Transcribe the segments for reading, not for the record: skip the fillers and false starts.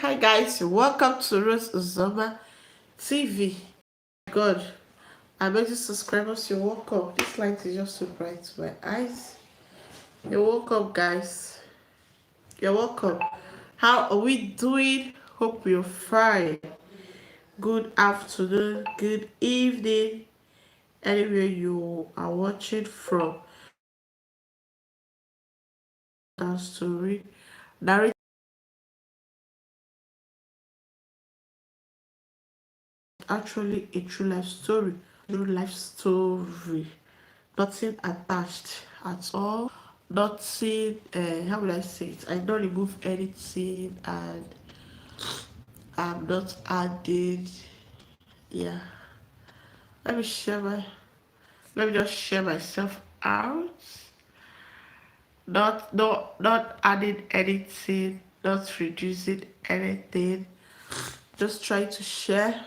Hi guys, welcome to Rose Uzoma TV. God, I beg you subscribers, you're welcome. This light is just so bright to my eyes. You're welcome, guys. You're welcome. How are we doing? Hope you're fine. Good afternoon, good evening, anywhere you are watching from. That story, narration, actually a true life story. True life story. Nothing attached at all. Nothing, how would I say it? I don't remove anything and I'm not adding. Yeah. Let me share my, let me just share myself out. Not adding anything, not reducing anything. Just try to share.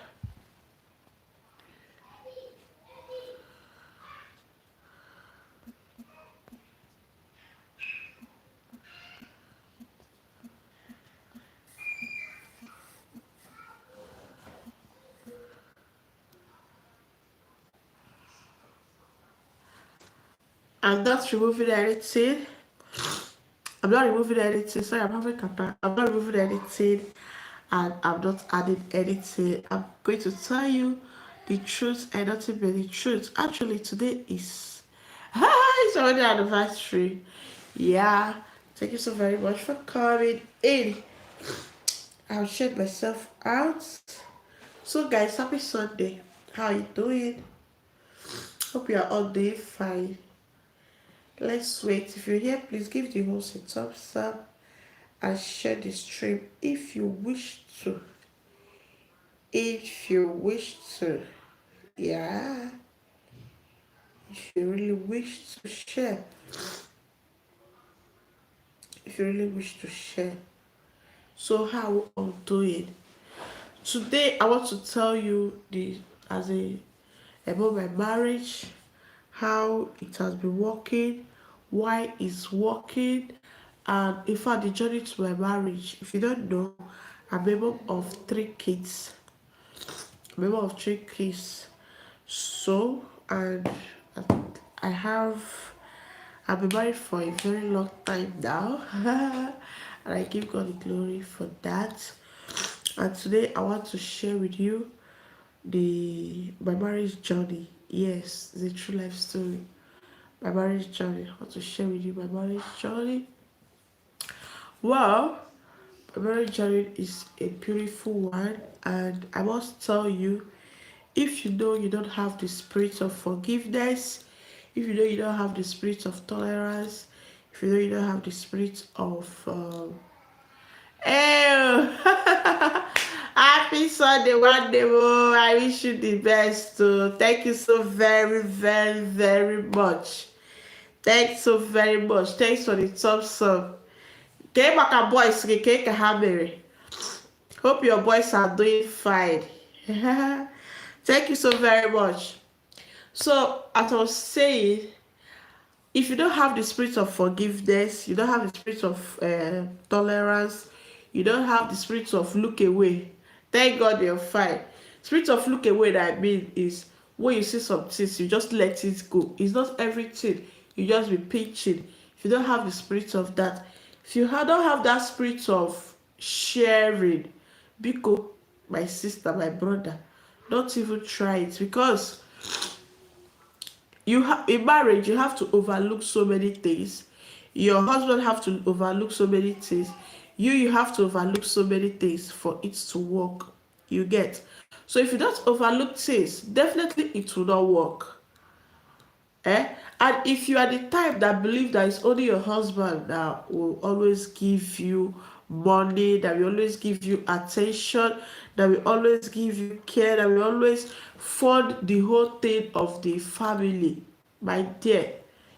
I'm not removing anything. I'm not removing anything. Sorry, I'm having kata. I'm not removing anything and I'm not adding anything. I'm going to tell you the truth and nothing but the truth. Actually, today is it's already anniversary. Yeah. Thank you so very much for coming in. I'll check myself out. So guys, happy Sunday. How you doing? Hope you are all doing fine. Let's wait. If you're here, please give the host a thumbs up and share the stream if you wish to. If you wish to. Yeah. If you really wish to share. If you really wish to share. So how I'm doing. Today I want to tell you about my marriage, how it has been working, why it's working, and in fact the journey to my marriage. If you don't know, I'm a mom of three kids. Member of three kids. So, and I have, I've been married for a very long time now, and I give God the glory for that. And today I want to share with you my marriage journey. Yes, the true life story. My marriage journey. I want to share with you my marriage journey. Well, my marriage journey is a beautiful one, and I must tell you, if you know you don't have the spirit of forgiveness, if you know you don't have the spirit of tolerance, if you know you don't have the spirit of happy Sunday, one day more. I wish you the best too. Thank you so very, very, very much. Thanks so very much. Thanks for the thumbs up. Okay, Maka boys, okay, Kahamere. Hope your boys are doing fine. Thank you so very much. So, as I was saying, if you don't have the spirit of forgiveness, you don't have the spirit of tolerance, you don't have the spirit of look away. Thank God you're fine. Spirit of look away, that I mean, is when you see some things, you just let it go. It's not everything you just be pitching. If you don't have the spirit of that, if you don't have that spirit of sharing, Biko, my sister, my brother, don't even try it, because in marriage you have to overlook so many things. Your husband have to overlook so many things. You have to overlook so many things for it to work. You get? So if you don't overlook things, definitely it will not work. And if you are the type that believe that it's only your husband that will always give you money, that will always give you attention, that will always give you care, that will always fund the whole thing of the family, my dear,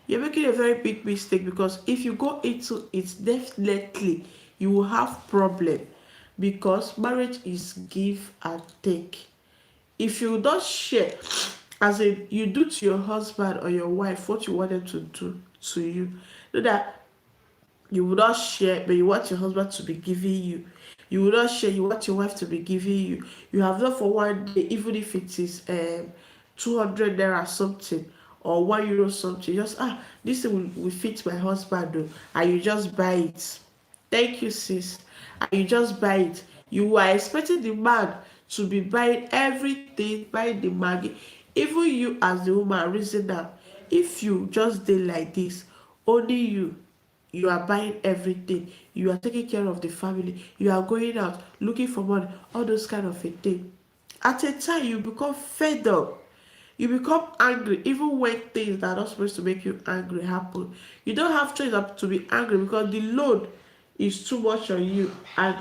you're making a very big mistake, because if you go into it, definitely you will have problem, because marriage is give and take. If you don't share, as in you do to your husband or your wife what you want them to do to you, so that you will not share, but you want your husband to be giving you. You will not share. You want your wife to be giving you. You have not for one day, even if it is 200 naira something or €1 something. Just this thing will fit my husband though, and you just buy it. Thank you, sis. And you just buy it. You are expecting the man to be buying everything, buying the maggi. Even you as the woman reason now, if you just dey like this, only you are buying everything, you are taking care of the family, you are going out looking for money, all those kind of a thing. At a time you become fed up, you become angry even when things that are not supposed to make you angry happen. You don't have choice to be angry because the load is too much on you. And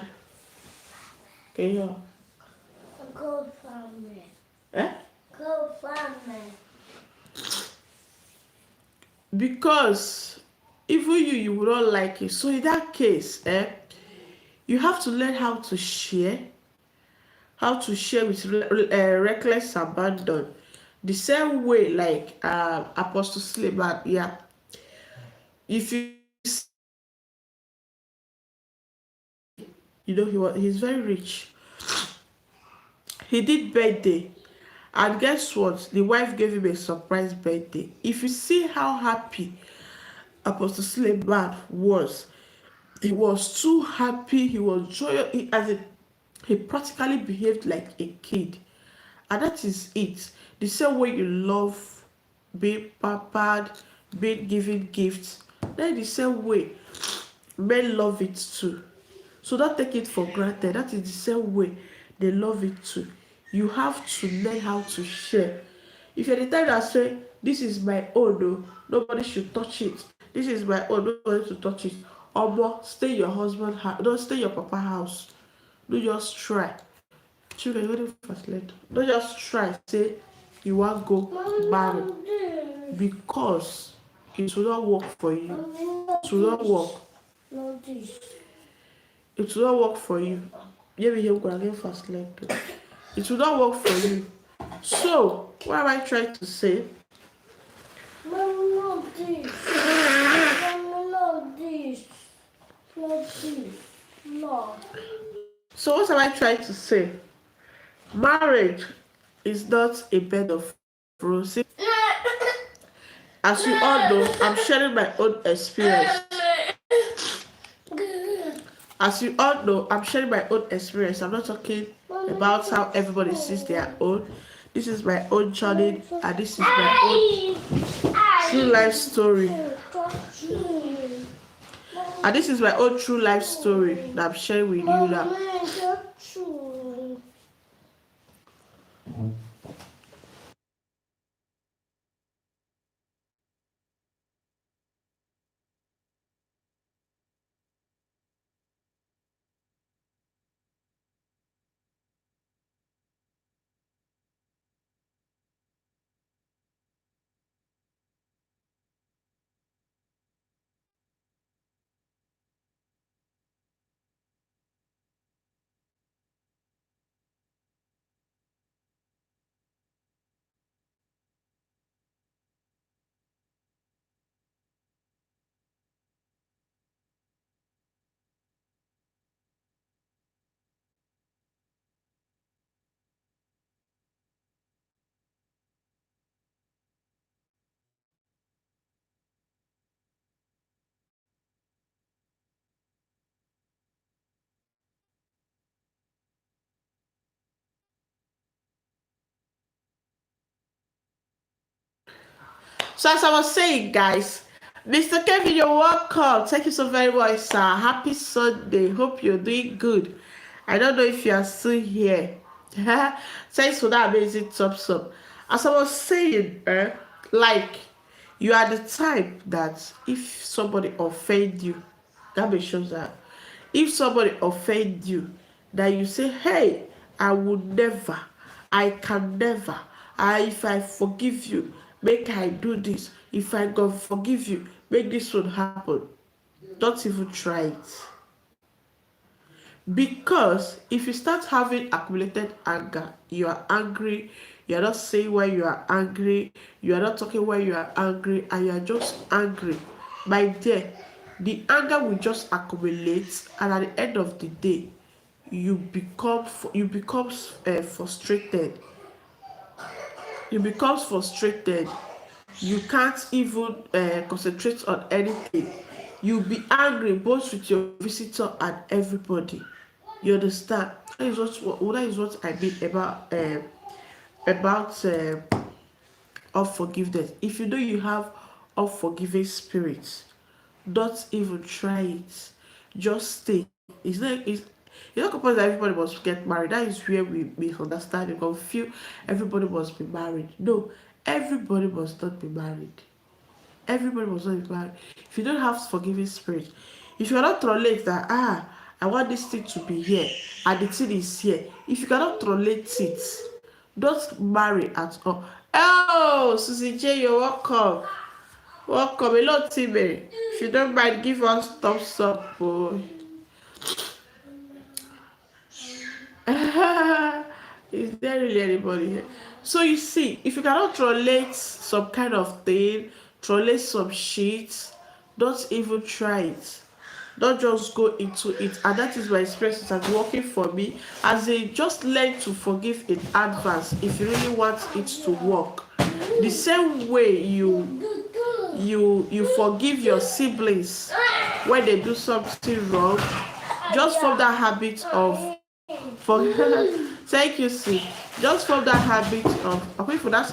okay, yeah. Go farming. Eh? Go farming. Because even you will not like it. So in that case, you have to learn how to share with reckless abandon. The same way like Apostle Suleiman, yeah. If he's very rich. He did birthday, and guess what? The wife gave him a surprise birthday. If you see how happy Apostle Suleiman was, he was too happy. He was joyous. He practically behaved like a kid, and that is it. The same way you love being pampered, being given gifts, then the same way men love it too. So don't take it for granted. That is the same way they love it too. You have to learn how to share. If you're the type that say, this is my own, no, nobody should touch it. This is my own, nobody should touch it. Omo, stay your husband house. Don't stay your papa house. Don't just try. Children, you don't first let. Don't just try. Say you want go marry because it will not work for you. It will not work. It will not work for you. It will not work for you. So, what am I trying to say? Not this. Not this. Not this. No. So, what am I trying to say? Marriage is not a bed of roses. As you all know, I'm sharing my own experience. As you all know, I'm sharing my own experience. I'm not talking about how everybody sees their own. This is my own journey, and this is my own true life story. And this is my own true life story that I'm sharing with you now. So as I was saying, guys, Mr. Kevin, you're welcome. Thank you so very much, sir. Happy Sunday. Hope you're doing good. I don't know if you are still here. Thanks for that amazing thumbs up. As I was saying, like, you are the type that if somebody offend you, that makes sure that if somebody offend you, that you say, hey, I would never, I can never, if I forgive you, make I do this. If I God forgive you, make this one happen. Don't even try it. Because if you start having accumulated anger, you are angry, you are not saying why you are angry, you are not talking why you are angry, and you are just angry. My dear, the anger will just accumulate, and at the end of the day, you become frustrated. You become frustrated. You can't even concentrate on anything. You'll be angry both with your visitor and everybody. You understand? That is what I mean about unforgiveness. If you know you have unforgiving spirits, don't even try it. Just stay. It's not compulsory that everybody must get married. That is where we misunderstand. You can feel everybody must be married. No, everybody must not be married. Everybody must not be married. If you don't have forgiving spirit, if you cannot tolerate that, I want this thing to be here and the thing is here. If you cannot tolerate it, don't marry at all. Oh, Susie J, you're welcome. Welcome. Hello, Timmy. If you don't mind, give us thumbs up, boy. Is there really anybody here? So you see, if you cannot trollate some kind of thing, trollate some shit, don't even try it. Don't just go into it. And that is my experience that's working for me. As in, just learn to forgive in advance if you really want it to work. The same way you forgive your siblings when they do something wrong, just from that habit of for thank you, see. Just from that habit of okay for that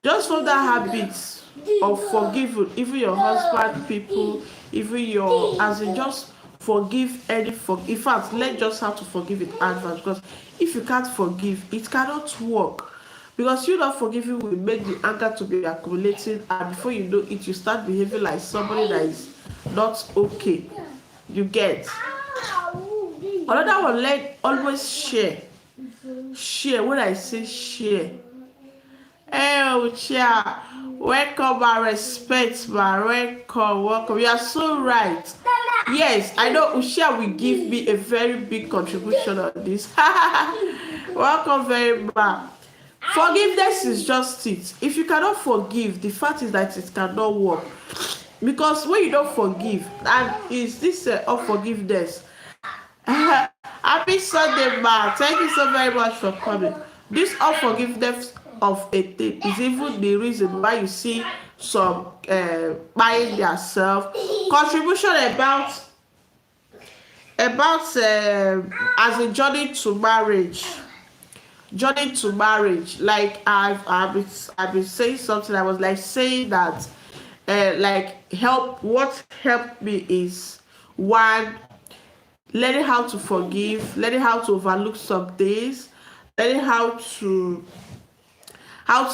just from that habit of forgiving even your husband, people, even your as in just forgive any in fact, let's just have to forgive in advance because if you can't forgive, it cannot work. Because you not forgiving will make the anger to be accumulating, and before you know it, you start behaving like somebody that is not okay. You get. Another one, like always share. Share. When I say share, oh, Chia, welcome, my respect, my welcome. You are so right. Yes, I know Ushia will give me a very big contribution on this. Welcome very much. Forgiveness is just it. If you cannot forgive, the fact is that it cannot work. Because when you don't forgive, and is this unforgiveness? Happy Sunday, ma. Thank you so very much for coming. This unforgiveness of a thing is even the reason why you see some buying themselves contribution about as a journey to marriage. Journey to marriage. Like I've been saying something. I was like saying that like what helped me is one, learning how to forgive, learning how to overlook some things, learning how to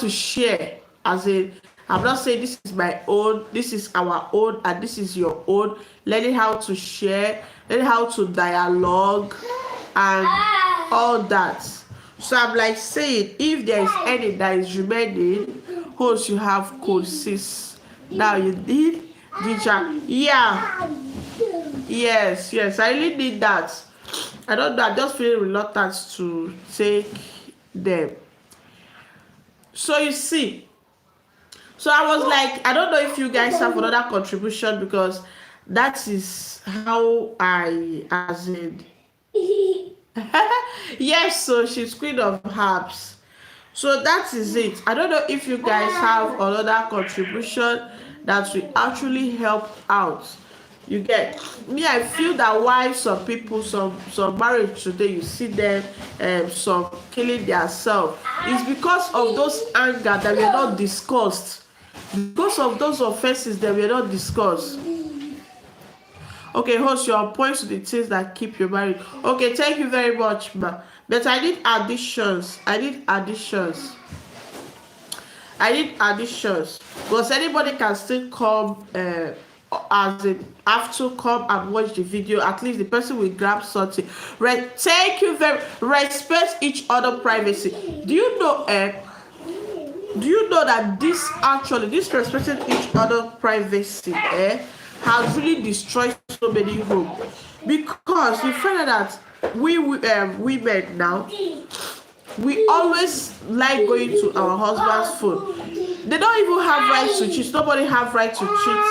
share. As in, I'm not saying this is my own, this is our own, and this is your own. Learning how to share, learning how to dialogue, and all that. So I'm like saying, if there is any that is remaining, host you have code 6. Now you did, teacher. Yeah. Yes, I really need that. I don't know, I just feel reluctant to take them. So you see, so I was like, I don't know if you guys have another contribution because that is how I, as in, yes, so she's queen of herbs. So that is it. I don't know if you guys have another contribution that will actually help out. You get me. I feel that why some people, some marriage today, you see them, some killing themselves, is because of those anger that were not discussed, because of those offenses that were not discussed. Okay, host, your points to the things that keep you married. Okay, thank you very much, ma. But I need additions. Because anybody can still come as in have to come and watch the video. At least the person will grab something. Right? Thank you very. Respect each other privacy. Do you know that this respecting each other privacy has really destroyed so many homes? Because we find out that we women now, we always like going to our husband's phone. They don't even have right to cheat. Nobody have right to cheat.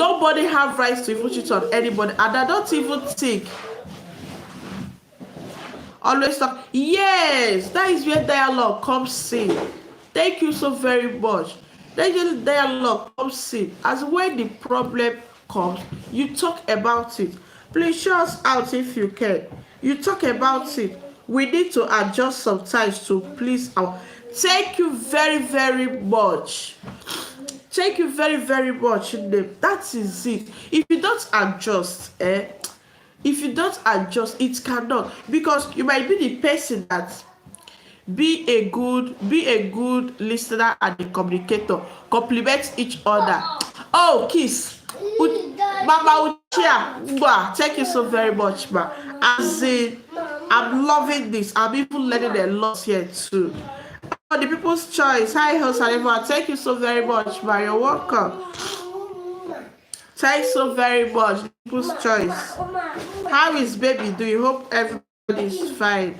Nobody have rights to even cheat on anybody, and I don't even think always talk. Yes, that is where dialogue comes in. Thank you so very much. Then the dialogue comes in as when the problem comes, you talk about it. Please show us out if you can. You talk about it. We need to adjust sometimes to please our. Thank you very very much. Thank you very very much. That is it. If you don't adjust, if you don't adjust, it cannot, because you might be the person that be a good listener and a communicator, compliment each other. Oh, kiss. Mama Uchia, thank you so very much, ma. As in, I'm loving this. I'm even learning a lot here too. Oh, the people's choice. Hi, host and everyone. Thank you so very much, ma. You're welcome. Thanks so very much. The people's choice. How is baby doing? Hope everybody is fine.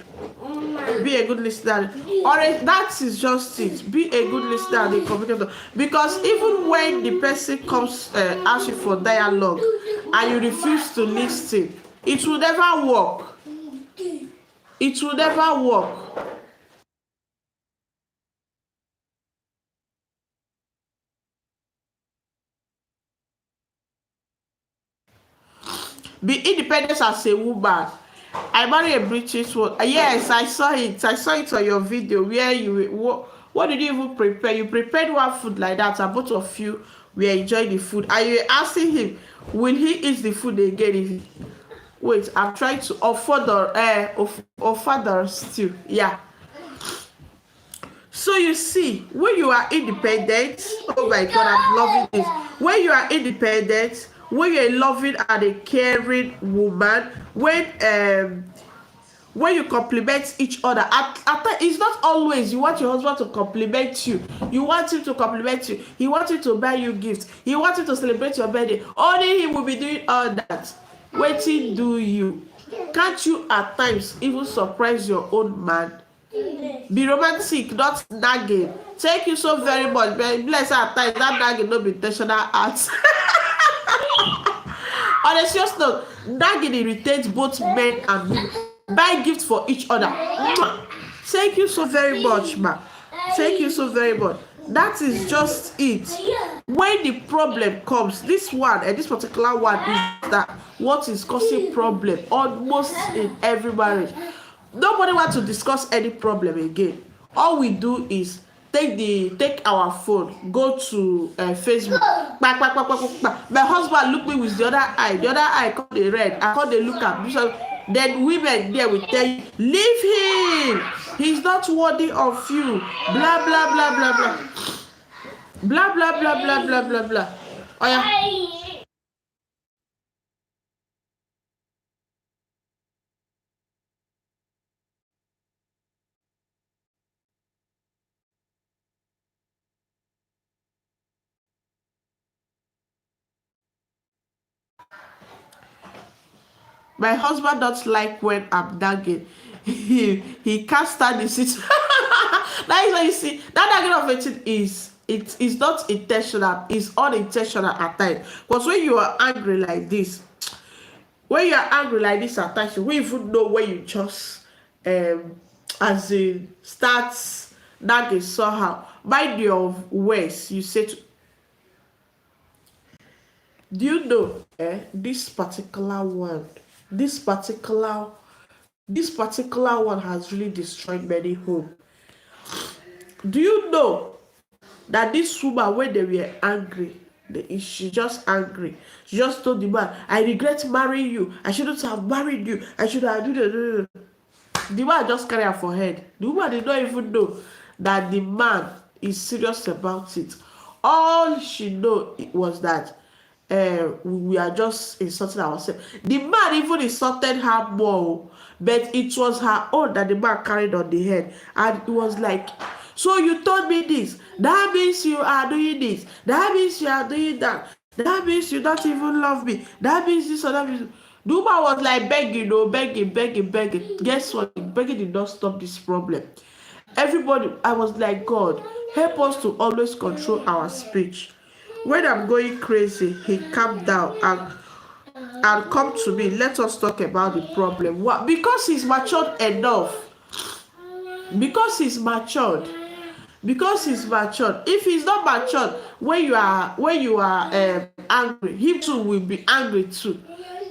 Be a good listener. Alright, that is just it. Be a good listener and a communicator. Because even when the person comes ask you for dialogue and you refuse to listen, it will never work. It will never work. Be independent as a woman. I marry a British one. Yes, I saw it. I saw it on your video where you what did you even prepare? You prepared one food like that, and both of you were enjoying the food. And you were asking him, will he eat the food again? If he, wait, I'm trying to offer the stew. Yeah. So you see, when you are independent, oh my God, I'm loving this. When you are independent, when you're a loving and a caring woman, when you compliment each other, it's not always you want your husband to compliment you. You want him to compliment you. He wants you to buy you gifts. He wants you to celebrate your birthday. Only him will be doing all that. Waiting do you? Can't you at times even surprise your own man? Be romantic, not nagging. Thank you so very much. Bless at times that nagging no be intentional acts. On a serious note, nagging irritates both men and women. Buy gifts for each other. Thank you so very much, ma. Thank you so very much. That is just it. When the problem comes, this one and this particular one is that what is causing problem almost in every marriage. Nobody wants to discuss any problem again. All we do is take our phone, go to Facebook. My husband look me with the other eye. The other eye call the red. I call the look at. Then women there will tell you, leave him. He's not worthy of you. Blah blah blah blah blah. Blah blah blah blah blah blah blah. Oh yeah. My husband don't like when I'm nagging. He can't stand the situation. That is why you see that nagging of it is it is not intentional, it's unintentional at times. Because when you are angry like this, at times, you won't even know when you just as in starts nagging somehow. Mind your words, you say to, do you know this particular this particular one has really destroyed many homes. Do you know that this woman, when they were angry, she just angry, she just told the man, I regret marrying you, I shouldn't have married you, I should have the man just carry her for head. The woman did not even know that the man is serious about it. All she know was that we are just insulting ourselves. The man even insulted her more, but it was her own that the man carried on the head. And it was like, so you told me this, that means you are doing this, that means you are doing that, that means you don't even love me, that means this or that means. The woman was like begging, begging. Guess what? Begging did not stop this problem. Everybody, I was like, God, help us to always control our speech. When I'm going crazy, he calm down and come to me. Let us talk about the problem. What? Because he's matured enough. Because he's matured. Because he's matured. If he's not matured, when you are angry, him too will be angry too.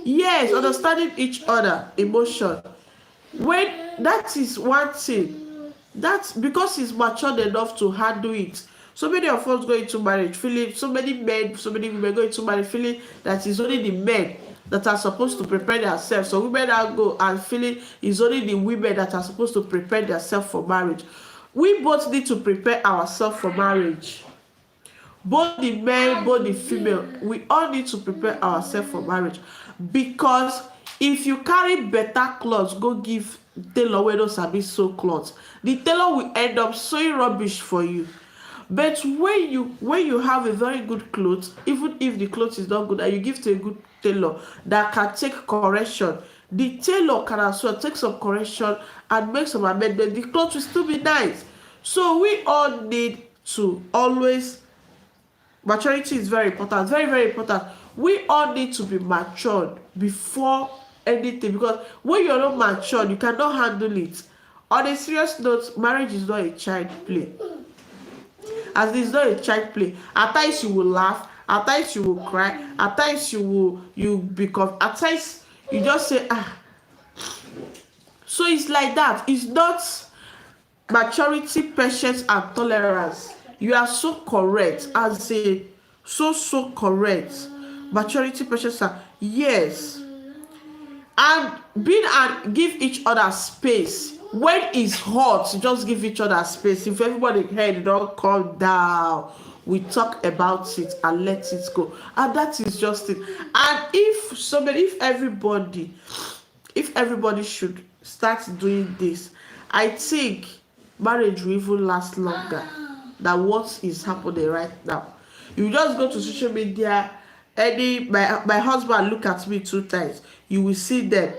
Yes, understanding each other emotion. When that is one thing, that's because he's matured enough to handle it. So many of us go into marriage feeling, so many men, so many women go into marriage feeling that it's only the men that are supposed to prepare themselves. So women now go and feeling it's only the women that are supposed to prepare themselves for marriage. We both need to prepare ourselves for marriage. Both the male, both the female, we all need to prepare ourselves for marriage. Because if you carry better clothes go give tailor wey no sabi sew cloth, the tailor will end up sewing rubbish for you. But when you have a very good cloth, even if the cloth is not good and you give to a good tailor that can take correction, the tailor can as well take some correction and make some amendment. The cloth will still be nice. So we all need to always, maturity is very important, very very important. We all need to be matured before anything, because when you're not matured you cannot handle it. On a serious note, marriage is not a child play. As it's not a child play, at times you will laugh, at times you will cry, at times you become, at times you just say ah. So it's like that. It's not maturity, patience and tolerance. You are so correct, as a so correct. Maturity, patience and yes. And being and give each other space. When it's hot, just give each other space. If everybody head don't calm down, we talk about it and let it go. And that is just it. And if everybody should start doing this, I think marriage will even last longer than what is happening right now. You just go to social media, my husband look at me 2 times, you will see them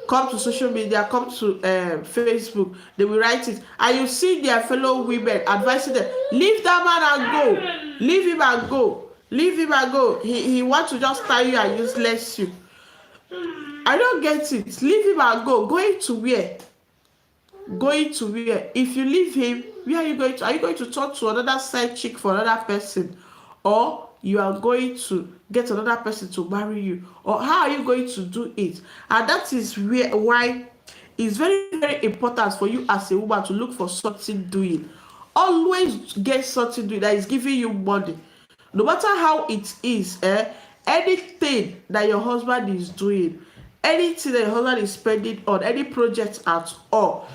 come to social media, come to Facebook, they will write it, and you see their fellow women advising them, leave that man and go, leave him and go, leave him and go. He want to just tie you and useless you. I don't get it. Leave him and go. Going to where? Going to where? If you leave him, where are you going to? Are you going to talk to another side chick for another person, or you are going to get another person to marry you, or how are you going to do it? And that is why it's very very important for you as a woman to look for something doing. Always get something doing that is giving you money, no matter how it is. Anything that your husband is doing, anything that your husband is spending on, any project at all,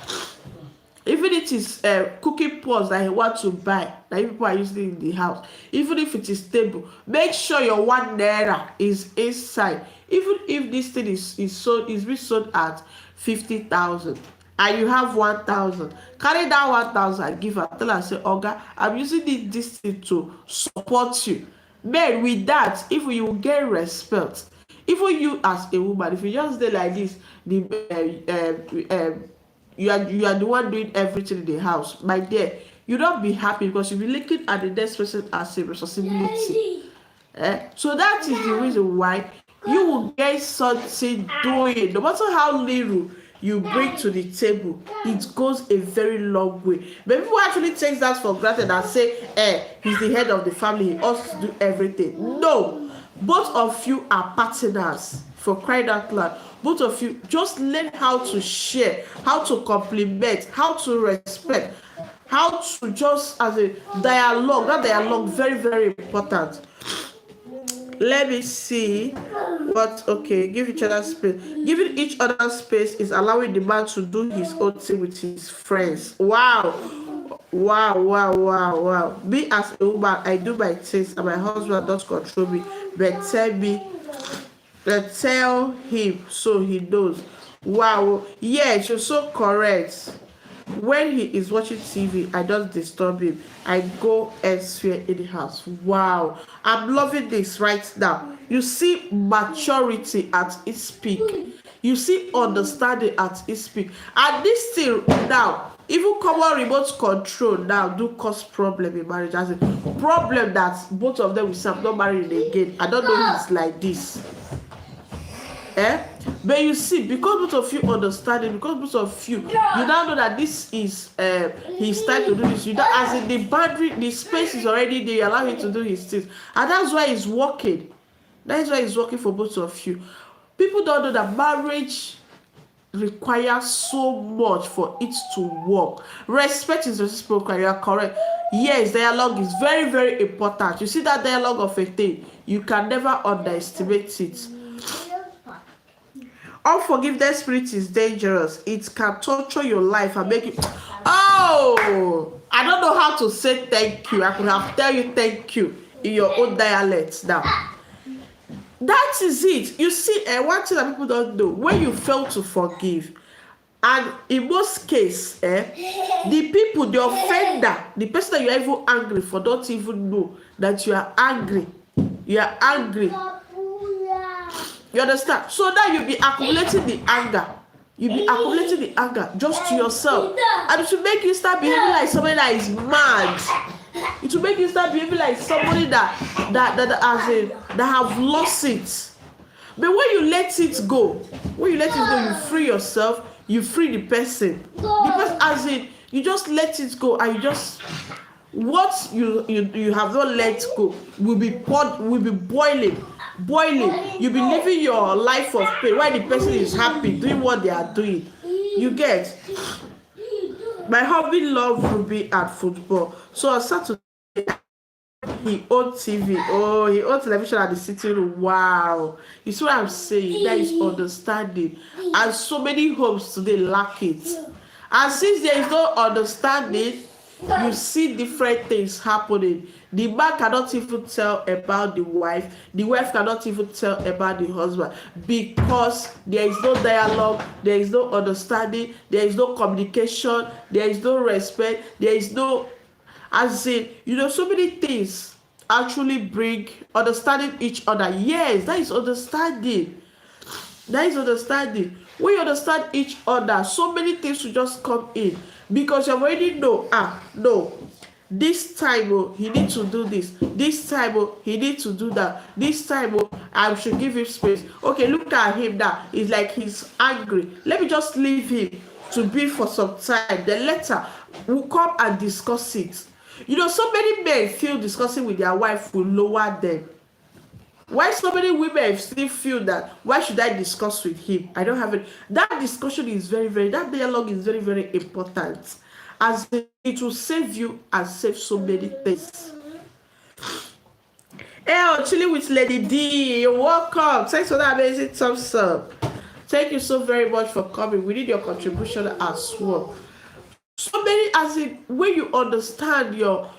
even if it is cooking pots that you want to buy that people are using in the house, even if it is table, make sure your 1 naira is inside. Even if this thing is being sold at 50,000 and you have 1,000, carry that 1,000 and give her, tell her say, oga, I'm using this thing to support you. Men, with that, if you will get respect, even you as a woman, if you just stay like this, you are the one doing everything in the house, my dear, you don't be happy, because you'll be looking at the next person as a responsibility. So that is the reason why you will get something doing. No matter how little you bring to the table, it goes a very long way. But people actually take that for granted and say, he's the head of the family, he ought to do everything. No, both of you are partners, for crying out loud. Both of you just learn how to share, how to compliment, how to respect, how to just as a dialogue. That dialogue very very important. Let me see what. Okay, give each other space. Giving each other space is allowing the man to do his own thing with his friends. Wow. Me as a woman, I do my things and my husband does control me, but tell him so he knows. Wow. Yes, you're so correct. When he is watching TV, I don't disturb him. I go elsewhere in the house. Wow. I'm loving this right now. You see maturity at its peak. You see understanding at its peak. And this thing now, Even common remote control now do cause problem in marriage. As a problem that both of them will say, I'm not married again. I don't know if it's like this. But you see, because both of you understand it, because both of you now know that this is his time to do this. You don't, as in the boundary, the space is already there. You allow him to do his things, and that's why it's working. That is why it's working for both of you. People don't know that marriage requires so much for it to work. Respect is reciprocal. You are correct. Yes, dialogue is very, very important. You see that dialogue of a thing, you can never underestimate it. Unforgiveness spirit is dangerous. It can torture your life and make you. Oh, I don't know how to say thank you. I could have tell you thank you in your own dialect now. That is it. You see, one thing that people don't know, when you fail to forgive, and in most cases, the people, the offender, the person that you're even angry for, don't even know that you are angry. You are angry. You understand? So now you'll be accumulating the anger. You'll be accumulating the anger just to yourself. And it will make you start behaving like somebody that is mad. It will make you start behaving like somebody that have lost it. But when you let it go, you free yourself, you free the person. Because as in, you just let it go, and you just what you have not let go will be boiling. You'll be living your life of pain while the person is happy doing what they are doing. You get? My hobby love Ruby and football. So on Saturday, he owned TV. Oh, he owned television at the sitting room. Wow. You see what I'm saying? That is understanding. And so many homes today lack it. And since there is no understanding, you see different things happening. The man cannot even tell about the wife cannot even tell about the husband, because there is no dialogue, there is no understanding, there is no communication, there is no respect, there is no, as in, so many things actually bring understanding each other. Yes, that is understanding. When you understand each other, so many things will just come in, because you already know, no, this time he need to do this time he need to do that, this time I should give him space. Okay, look at him now, it's like he's angry, let me just leave him to be for some time, then later we'll come and discuss it. So many men feel discussing with their wife will lower them. Why so many women still feel that, why should I discuss with him? I don't have it. That discussion is that dialogue is very, very important, as it will save you and save so many things. Hey, chilling with Lady D, you're welcome. Thanks for that amazing thumbs up. Thank you so very much for coming. We need your contribution as well. So many, as in, when you understand your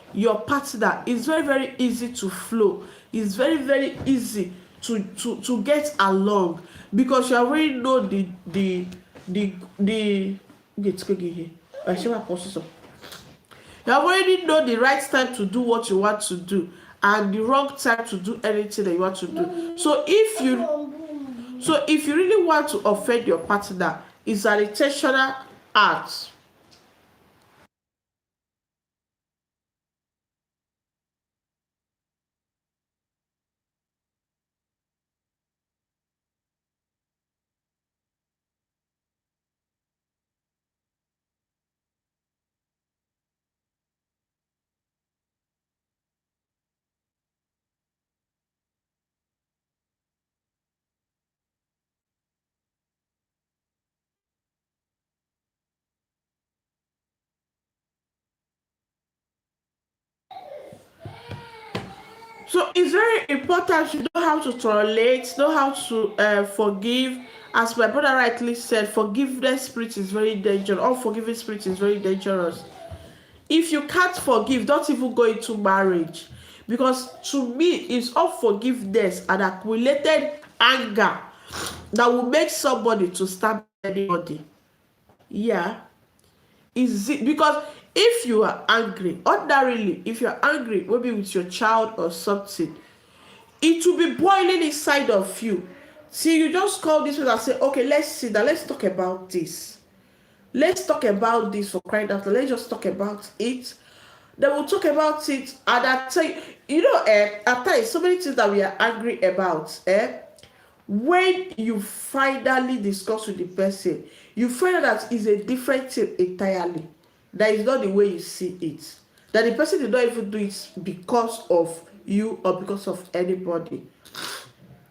partner, it's very, very easy to flow. It's very, very easy to get along, because you already know the you already know the right time to do what you want to do, and the wrong time to do anything that you want to do. So if you really want to offend your partner, it's an intentional act. So it's very important you know how to tolerate, know how to forgive. As my brother rightly said, forgiveness spirit is very dangerous. Unforgiving spirit is very dangerous. If you can't forgive, don't even go into marriage. Because to me, it's unforgiveness and accumulated anger that will make somebody to stab anybody. Yeah. Is it because if you are angry, ordinarily, if you're angry, maybe with your child or something, it will be boiling inside of you. See, you just call this person and say, okay, let's sit down, let's talk about this. let's talk about this for crying out loud. Let's just talk about it. Then we'll talk about it, and I tell you, at times, so many things that we are angry about, when you finally discuss with the person, you find out that it's a different thing entirely. That is not the way you see it. That the person did not even do it because of you or because of anybody.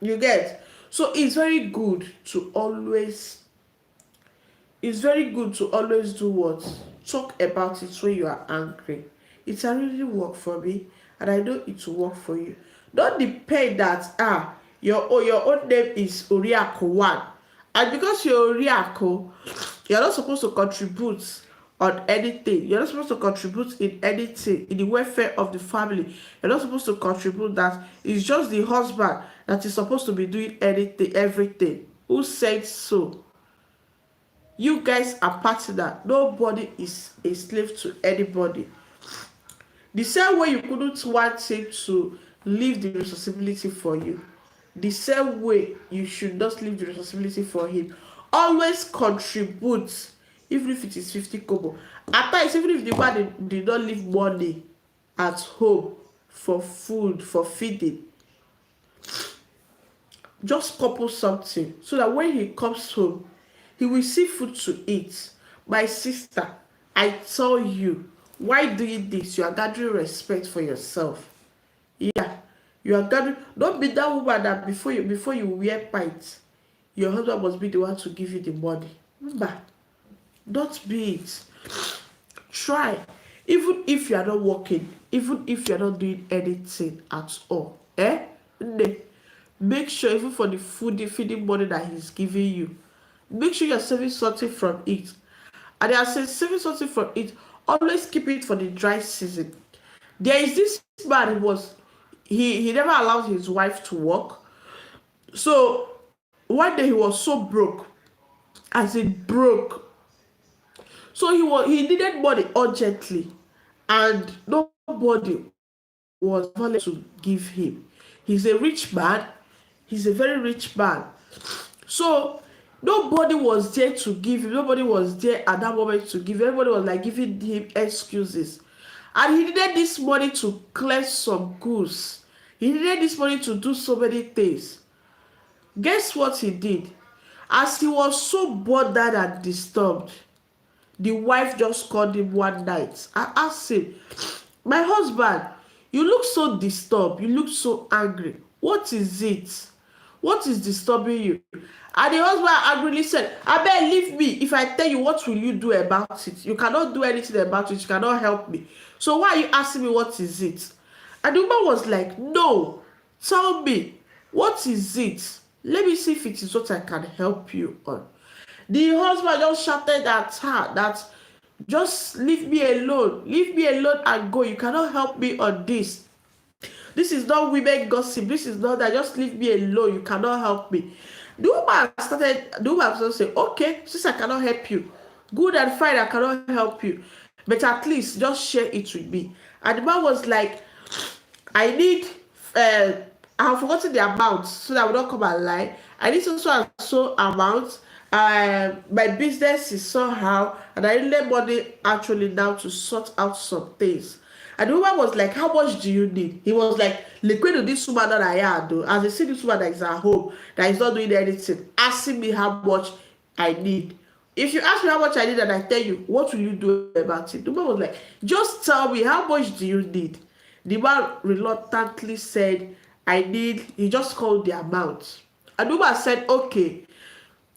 You get? So it's very good to always do what? Talk about it when you are angry. It can really work for me, and I know it will work for you. Don't depend that your own name is Oriako one, and because you're Oriako, you're not supposed to contribute on anything. You're not supposed to contribute in anything in the welfare of the family. You're not supposed to contribute that. It's just the husband that is supposed to be doing anything, everything. Who said so? You guys are partner. Nobody is a slave to anybody. The same way you couldn't want him to leave the responsibility for you, the same way you should not leave the responsibility for him. Always contribute, even if it is 50 kobo. At times, even if the man did not leave money at home for food, for feeding, just couple something so that when he comes home, he will see food to eat. My sister, I tell you, why doing this? You are gathering respect for yourself. Yeah, you are gathering. Don't be that woman that before you wear pants, your husband must be the one to give you the money. Remember, don't be it. Try, even if you are not working, even if you are not doing anything at all. Make sure even for the food, the feeding money that he's giving you, make sure you're saving something from it. And I say saving something from it, always keep it for the dry season. There is this man, he never allowed his wife to work. So one day he was so broke, as in broke. So he needed money urgently, and nobody was willing to give him. He's a rich man. He's a very rich man. So nobody was there to give him. Nobody was there at that moment to give him. Everybody was like giving him excuses. And he needed this money to clear some goods. He needed this money to do so many things. Guess what he did? As he was so bothered and disturbed, the wife just called him one night and asked him, my husband, you look so disturbed, you look so angry. What is it? What is disturbing you? And the husband angrily said, abeg leave me. If I tell you, what will you do about it? You cannot do anything about it. You cannot help me. So why are you asking me what is it? And the woman was like, no, tell me, what is it? Let me see if it is what I can help you on. The husband just shouted at her that just leave me alone and go. You cannot help me on this. This is not women gossip. This is not that. Just leave me alone. You cannot help me. The woman started saying, okay, since I cannot help you, good and fine, I cannot help you. But at least just share it with me. And the man was like, I need, I have forgotten the amount so that I will not come and lie. I need so and so amount. My business is somehow, and I need money actually now to sort out some things. And the woman was like, how much do you need? He was like, liquid to this woman that I had, though. As I see this woman that is at home, that is not doing anything, asking me how much I need. If you ask me how much I need and I tell you, what will you do about it? The woman was like, just tell me, how much do you need? The man reluctantly said, he just called the amount. And the woman said, okay,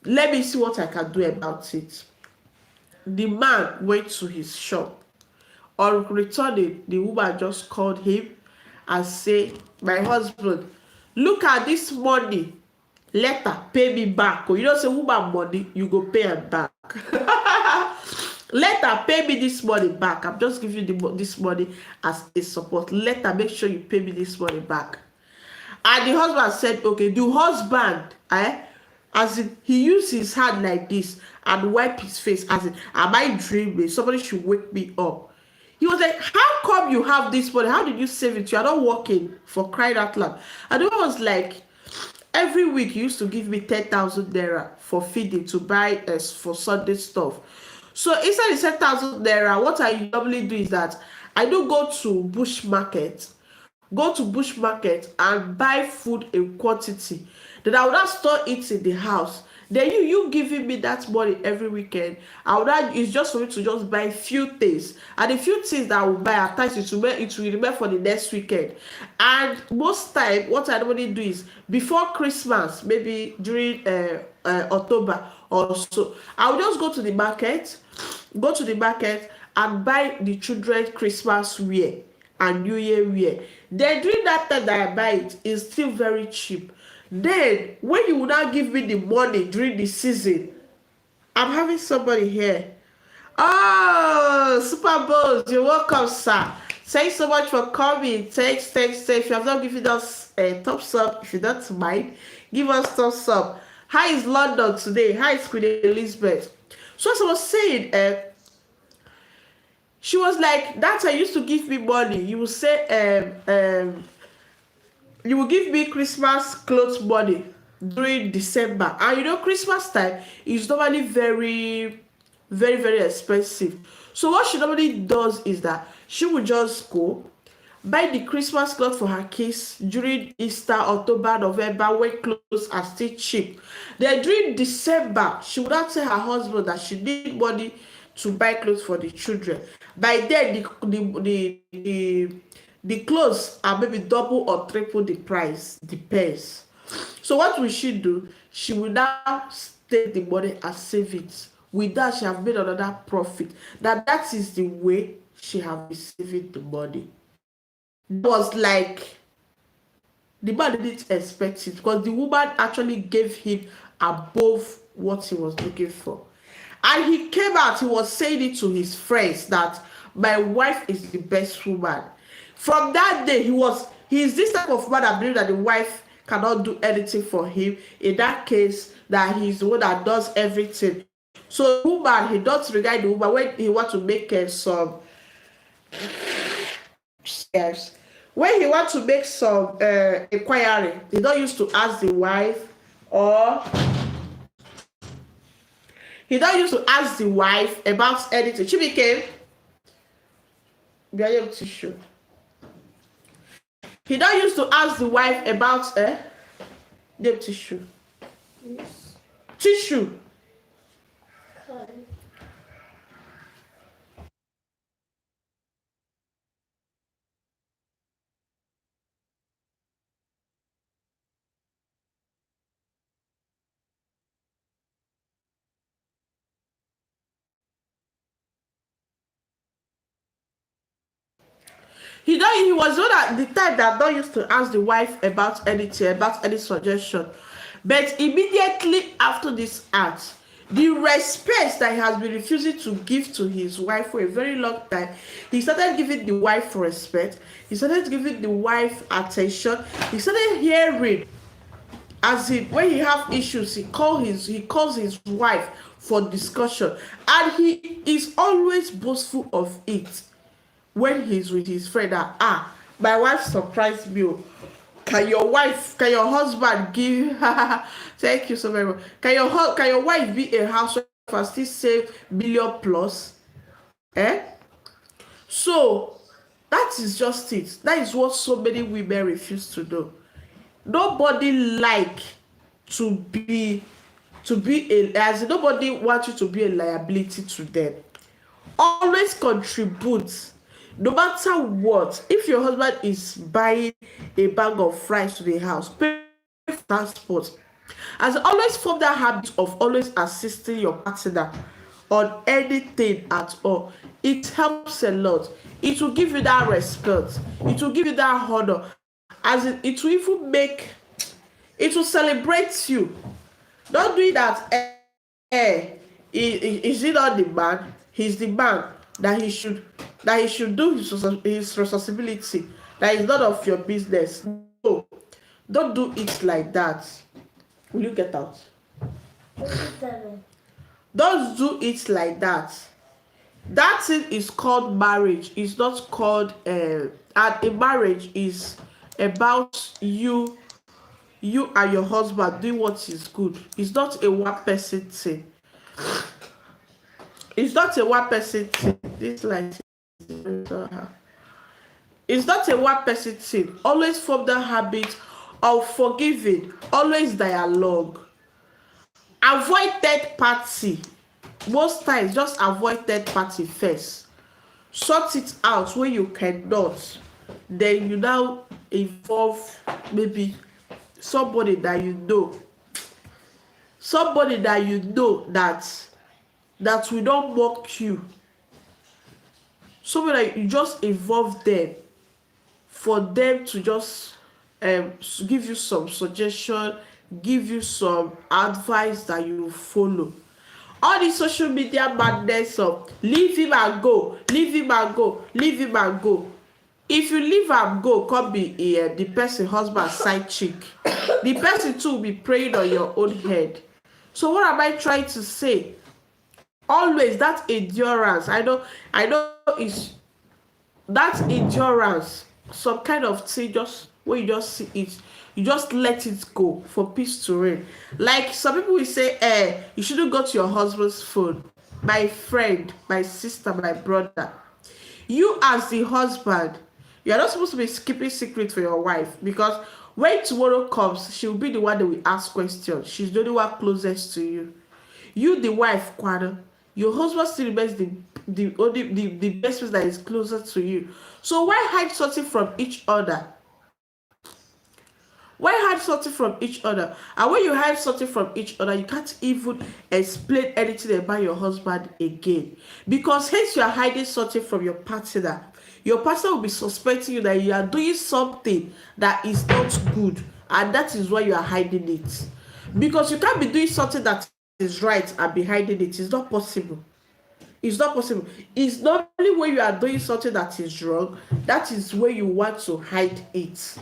let me see what I can do about it. The man went to his shop. On returning, the woman just called him and say, my husband, look at this money. Later, pay me back. You don't say woman money, you go pay her back. Later, pay me this money back. I'm just giving you this money as a support. Later, make sure you pay me this money back. And the husband said, okay, the husband, as in, he used his hand like this and wipe his face, as in, am I dreaming? Somebody should wake me up. He was like, how come you have this money? How did you save it? You are not working, for crying out loud. And the man was like, every week you used to give me 10,000 naira for feeding to buy for Sunday stuff. So inside the 7,000 naira, what I normally do is that I do go to bush market and buy food in quantity. Then I would not store it in the house. Then you giving me that money every weekend. I would not, it's just for me to just buy few things. And the few things that I will buy at times it will remain for the next weekend. And most time what I normally do is before Christmas, maybe during October or so, I will just go to the market and buy the children Christmas wear and New Year wear. Then during that time that I buy it, it's still very cheap. Then when you will now give me the money during the season, I'm having somebody here. Oh, Super Bowls, you're welcome, sir. Thanks so much for coming. Thanks. If you have not given us a thumbs up, if you don't mind, give us thumbs up. How is London today? How is Queen Elizabeth? So as I was saying, she was like, that I used to give me money. You will say, you will give me Christmas clothes money during December. And you know, Christmas time is normally very expensive. So what she normally does is that she will just go buy the Christmas cloth for her kids during Easter, October, November, when clothes are still cheap. Then during December, she would not tell her husband that she need money to buy clothes for the children. By then, the clothes are maybe double or triple the price, depends. So what will she do? She will now take the money and save it. With that, she have made another profit. That is the way she have been saving the money. That was like the man didn't expect it because the woman actually gave him above what he was looking for. And he came out, he was saying it to his friends that my wife is the best woman. From that day, he's this type of man that believes that the wife cannot do anything for him. In that case, that he's the one that does everything. So the woman, he doesn't regard the woman when he wants to make some yes. When he wants to make some inquiry, he don't used to ask the wife, or he don't used to ask the wife about anything. She became the tissue. He don't used to ask the wife about the tissue. Yes. Tissue. Okay. He was one at the time that don't used to ask the wife about anything, about any suggestion. But immediately after this act, the respect that he has been refusing to give to his wife for a very long time, he started giving the wife respect. He started giving the wife attention. He started hearing, as in when he have issues, he calls his wife for discussion, and he is always boastful of it when he's with his friend that my wife surprised me. Can your husband give thank you so very much. Can your wife be a housewife and still save million plus? So that is just it. That is what so many women refuse to do. Nobody like to be as in nobody wants you to be a liability to them. Always contribute. No matter what, if your husband is buying a bag of rice to the house, pay for transport. As always form that habit of always assisting your partner on anything at all. It helps a lot. It will give you that respect. It will give you that honor. As it will even make, it will celebrate you. Don't do it that is it not the man? He's the man that he should do his responsibility. That is none of your business. No, don't do it like that. Will you get out? Don't do it like that. That thing is called marriage. It's not called and a marriage is about you and your husband doing what is good. It's not a one person thing. It's not a one person thing. This line it's not a one person thing. Always form the habit of forgiving. Always dialogue. Avoid third party. Most times, just avoid third party first. Sort it out when you cannot. Then you now involve maybe somebody that you know. Somebody that you know that will not mock you. Somebody that you just involve them for them to just give you some suggestion, give you some advice that you follow. All the social media madness of leave him and go, leave him and go, leave him and go. If you leave and go, come be the person husband side chick. The person too will be praying on your own head. So what am I trying to say? Always that endurance. I know it's that endurance, some kind of thing, just when you just see it, you just let it go for peace to reign. Like some people will say, you shouldn't go to your husband's phone. My friend, my sister, my brother, you as the husband, you are not supposed to be keeping secret for your wife, because when tomorrow comes, she will be the one that will ask questions. She's the only one closest to you. You, the wife, Kwada, your husband still remains the best person that is closer to you. So why hide something from each other? Why hide something from each other? And when you hide something from each other, you can't even explain anything about your husband again. Because hence you are hiding something from your partner. Your partner will be suspecting you that you are doing something that is not good. And that is why you are hiding it. Because you can't be doing something that is right and be hiding it. It's not possible. It's not possible. It's not only when you are doing something that is wrong, that is where you want to hide it.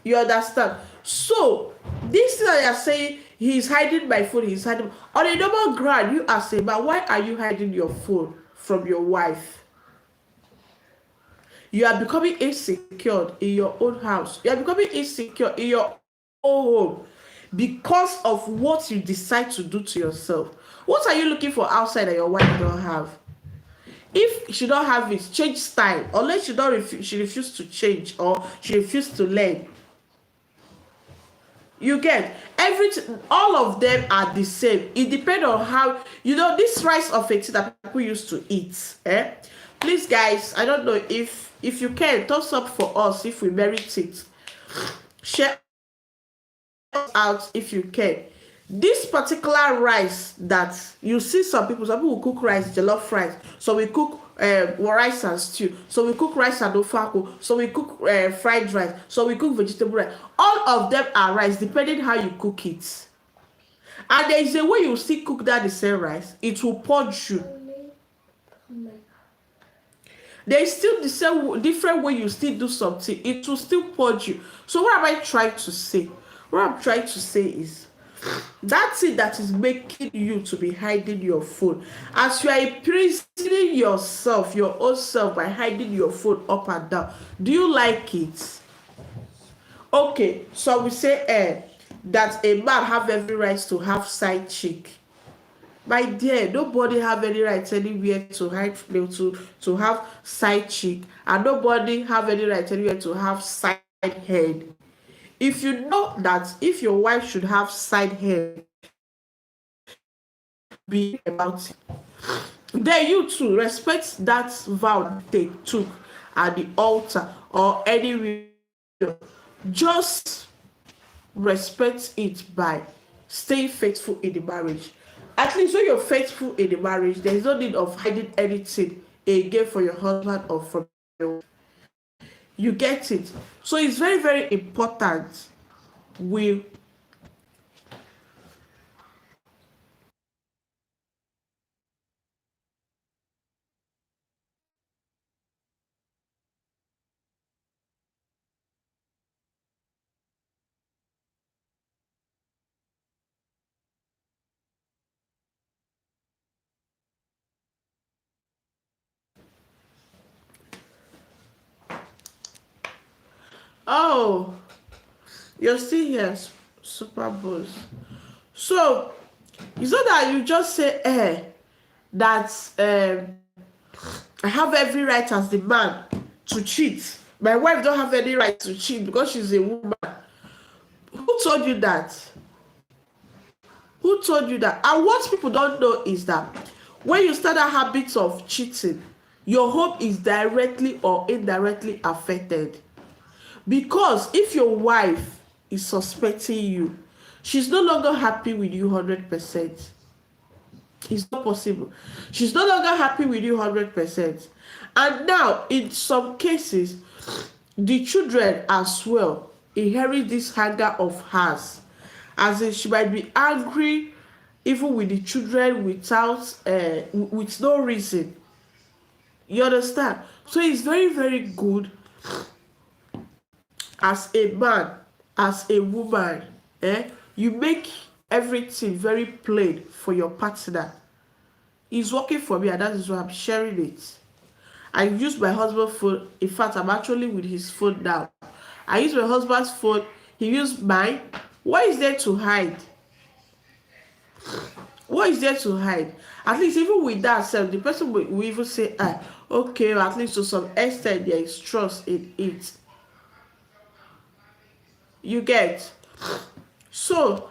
You understand? So this thing that you're saying, he's hiding my phone, he's hiding on a normal ground, you are saying, but why are you hiding your phone from your wife? You are becoming insecure in your own house. You are becoming insecure in your own home because of what you decide to do to yourself. What are you looking for outside that your wife don't have? If she don't have it, change style. Unless she refuse to change or she refuse to learn. You get everything, all of them are the same. It depends on how, this rice of it that people used to eat. Please, guys, I don't know if you can thumbs up for us if we merit it. Share us out if you can. This particular rice that you see, some people will cook rice, jollof rice. So we cook rice and stew. So we cook rice and ofako. So we cook fried rice. So we cook vegetable rice. All of them are rice, depending how you cook it. And there is a way you still cook that the same rice. It will purge you. There is still the same different way you still do something. It will still purge you. So what am I trying to say? What I'm trying to say is, that's it that is making you to be hiding your phone. As you are imprisoning yourself, your own self, by hiding your phone up and down. Do you like it? Okay, so we say that a man have every right to have side chick. My dear, nobody have any right anywhere to hide to have side chick, and nobody have any right anywhere to have side head. If you know that if your wife should have side hair, be about it, then you too respect that vow they took at the altar or anywhere. Just respect it by staying faithful in the marriage. At least when you're faithful in the marriage, there is no need of hiding anything again for your husband or from your wife. You get it? So it's very, very important we oh, you're still here, super boss. So it's not that you just say that I have every right as the man to cheat. My wife don't have any right to cheat because she's a woman. Who told you that? Who told you that? And what people don't know is that when you start a habit of cheating, your home is directly or indirectly affected. Because if your wife is suspecting you, she's no longer happy with you 100%. It's not possible. She's no longer happy with you 100%. And now, in some cases, the children as well inherit this anger of hers. As in, she might be angry even with the children with no reason. You understand? So it's very, very good as a man, as a woman, you make everything very plain for your partner. It's working for me, and that is why I'm sharing it. I use my husband's phone. In fact, I'm actually with his phone now. I use my husband's phone. He used mine. What is there to hide? What is there to hide? At least even with that self, the person will even say, okay, at least to some extent there is trust in it. You get? So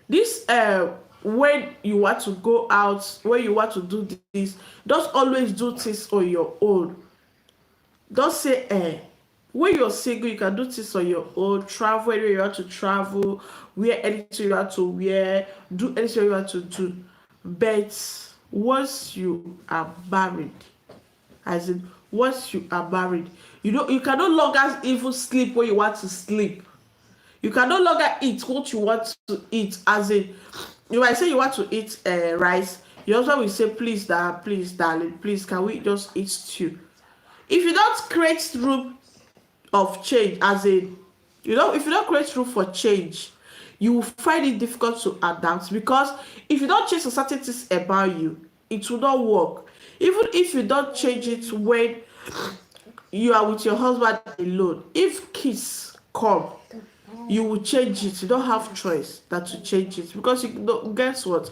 this when you want to go out, when you want to do this, don't always do things on your own. Don't say when you're single you can do things on your own, travel anywhere you want to travel, wear anything you want to wear, do anything you want to do. But once you are married, as in once you are married, you can no longer even sleep when you want to sleep. You can no longer eat what you want to eat. As in, you might say you want to eat rice, your husband will say, please please darling, please can we just eat stew. If you don't create room of change, as in, if you don't create room for change, you will find it difficult to adapt. Because if you don't change certain things about you, it will not work. Even if you don't change it when you are with your husband alone, if kids come, you will change it. You don't have choice than to change it. Because guess what,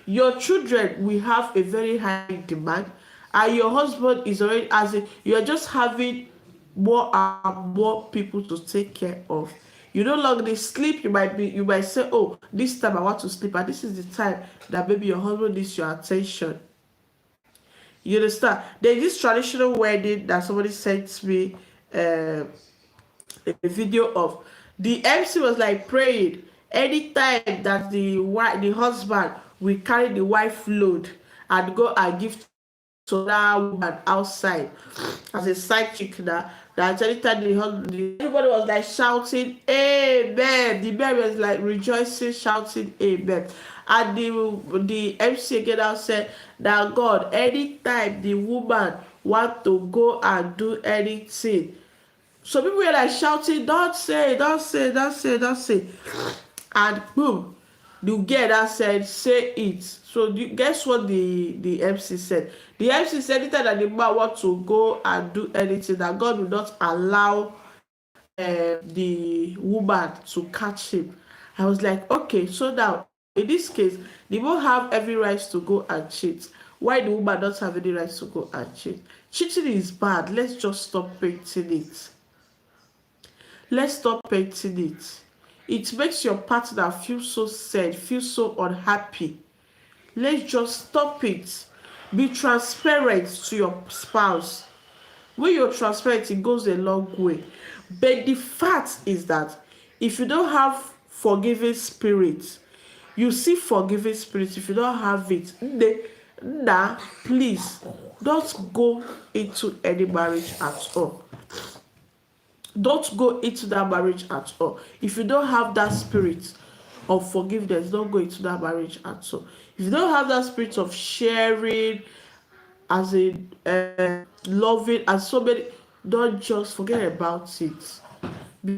your children will have a very high demand, and your husband is already, as in, you're just having more and more people to take care of. You no longer sleep. You might say, oh, this time I want to sleep, and this is the time that maybe your husband needs your attention. You understand? There's this traditional wedding that somebody sent me a video of. The MC was like praying anytime that the husband will carry the wife load and go and give to that woman outside as a side chick. That anytime everybody was like shouting amen, the man was like rejoicing, shouting amen. And the MC again now said that God, anytime the woman want to go and do anything, so people were like shouting, don't say, don't say, don't say, don't say. And boom, the girl that said, say it. So guess what the MC said? The MC said anytime that the man want to go and do anything, that God will not allow the woman to catch him. I was like, okay, so now in this case, the man have every right to go and cheat. Why the woman don't have any right to go and cheat? Cheating is bad. Let's just stop painting it. Let's stop painting it. It makes your partner feel so sad, feel so unhappy. Let's just stop it. Be transparent to your spouse. When you're transparent, it goes a long way. But the fact is that if you don't have forgiving spirit, you see forgiving spirit. If you don't have it, please don't go into any marriage at all. Don't go into that marriage at all. If you don't have that spirit of forgiveness, don't go into that marriage at all. If you don't have that spirit of sharing, as in loving, as so many, don't just forget about it.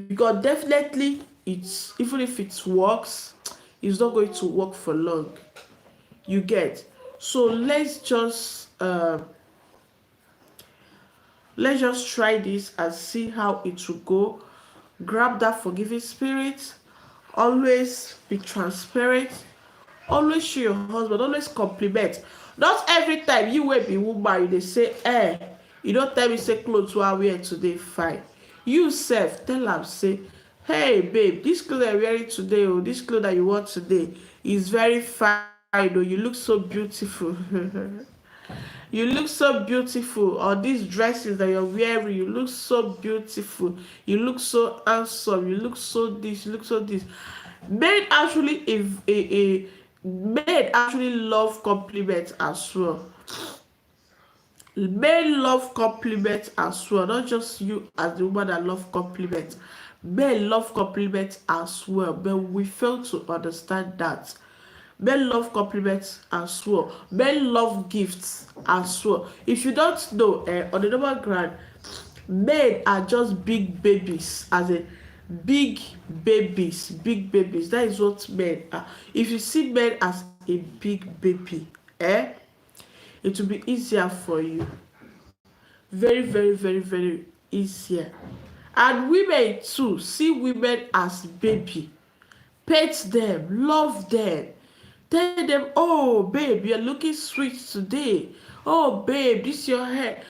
Because definitely, it's, even if it works, it's not going to work for long. You get? So let's just try this and see how it will go. Grab that forgiving spirit. Always be transparent. Always show your husband, always compliment. Not every time you will be woman you dey say you don't tell me say clothes wey I wear today fine. You sef tell am say, hey babe, this cloth I'm wearing today, oh, this cloth that you want today is very fine, oh, you look so beautiful. You look so beautiful, or these dresses that you're wearing, you look so beautiful, you look so handsome, you look so this, you look so this. Men actually, if men actually love compliments as well. Men love compliments as well, not just you as the woman that love compliments. Men love compliments as well, but we fail to understand that. Men love compliments as well. Men love gifts as well. If you don't know, on the normal ground, men are just big babies, as in big babies, big babies. That is what men are. If you see men as a big baby, it will be easier for you. Very, very, very, very easier. And women too see women as baby. Pet them, love them, tell them, oh babe, you're looking sweet today. Oh babe, this your hair.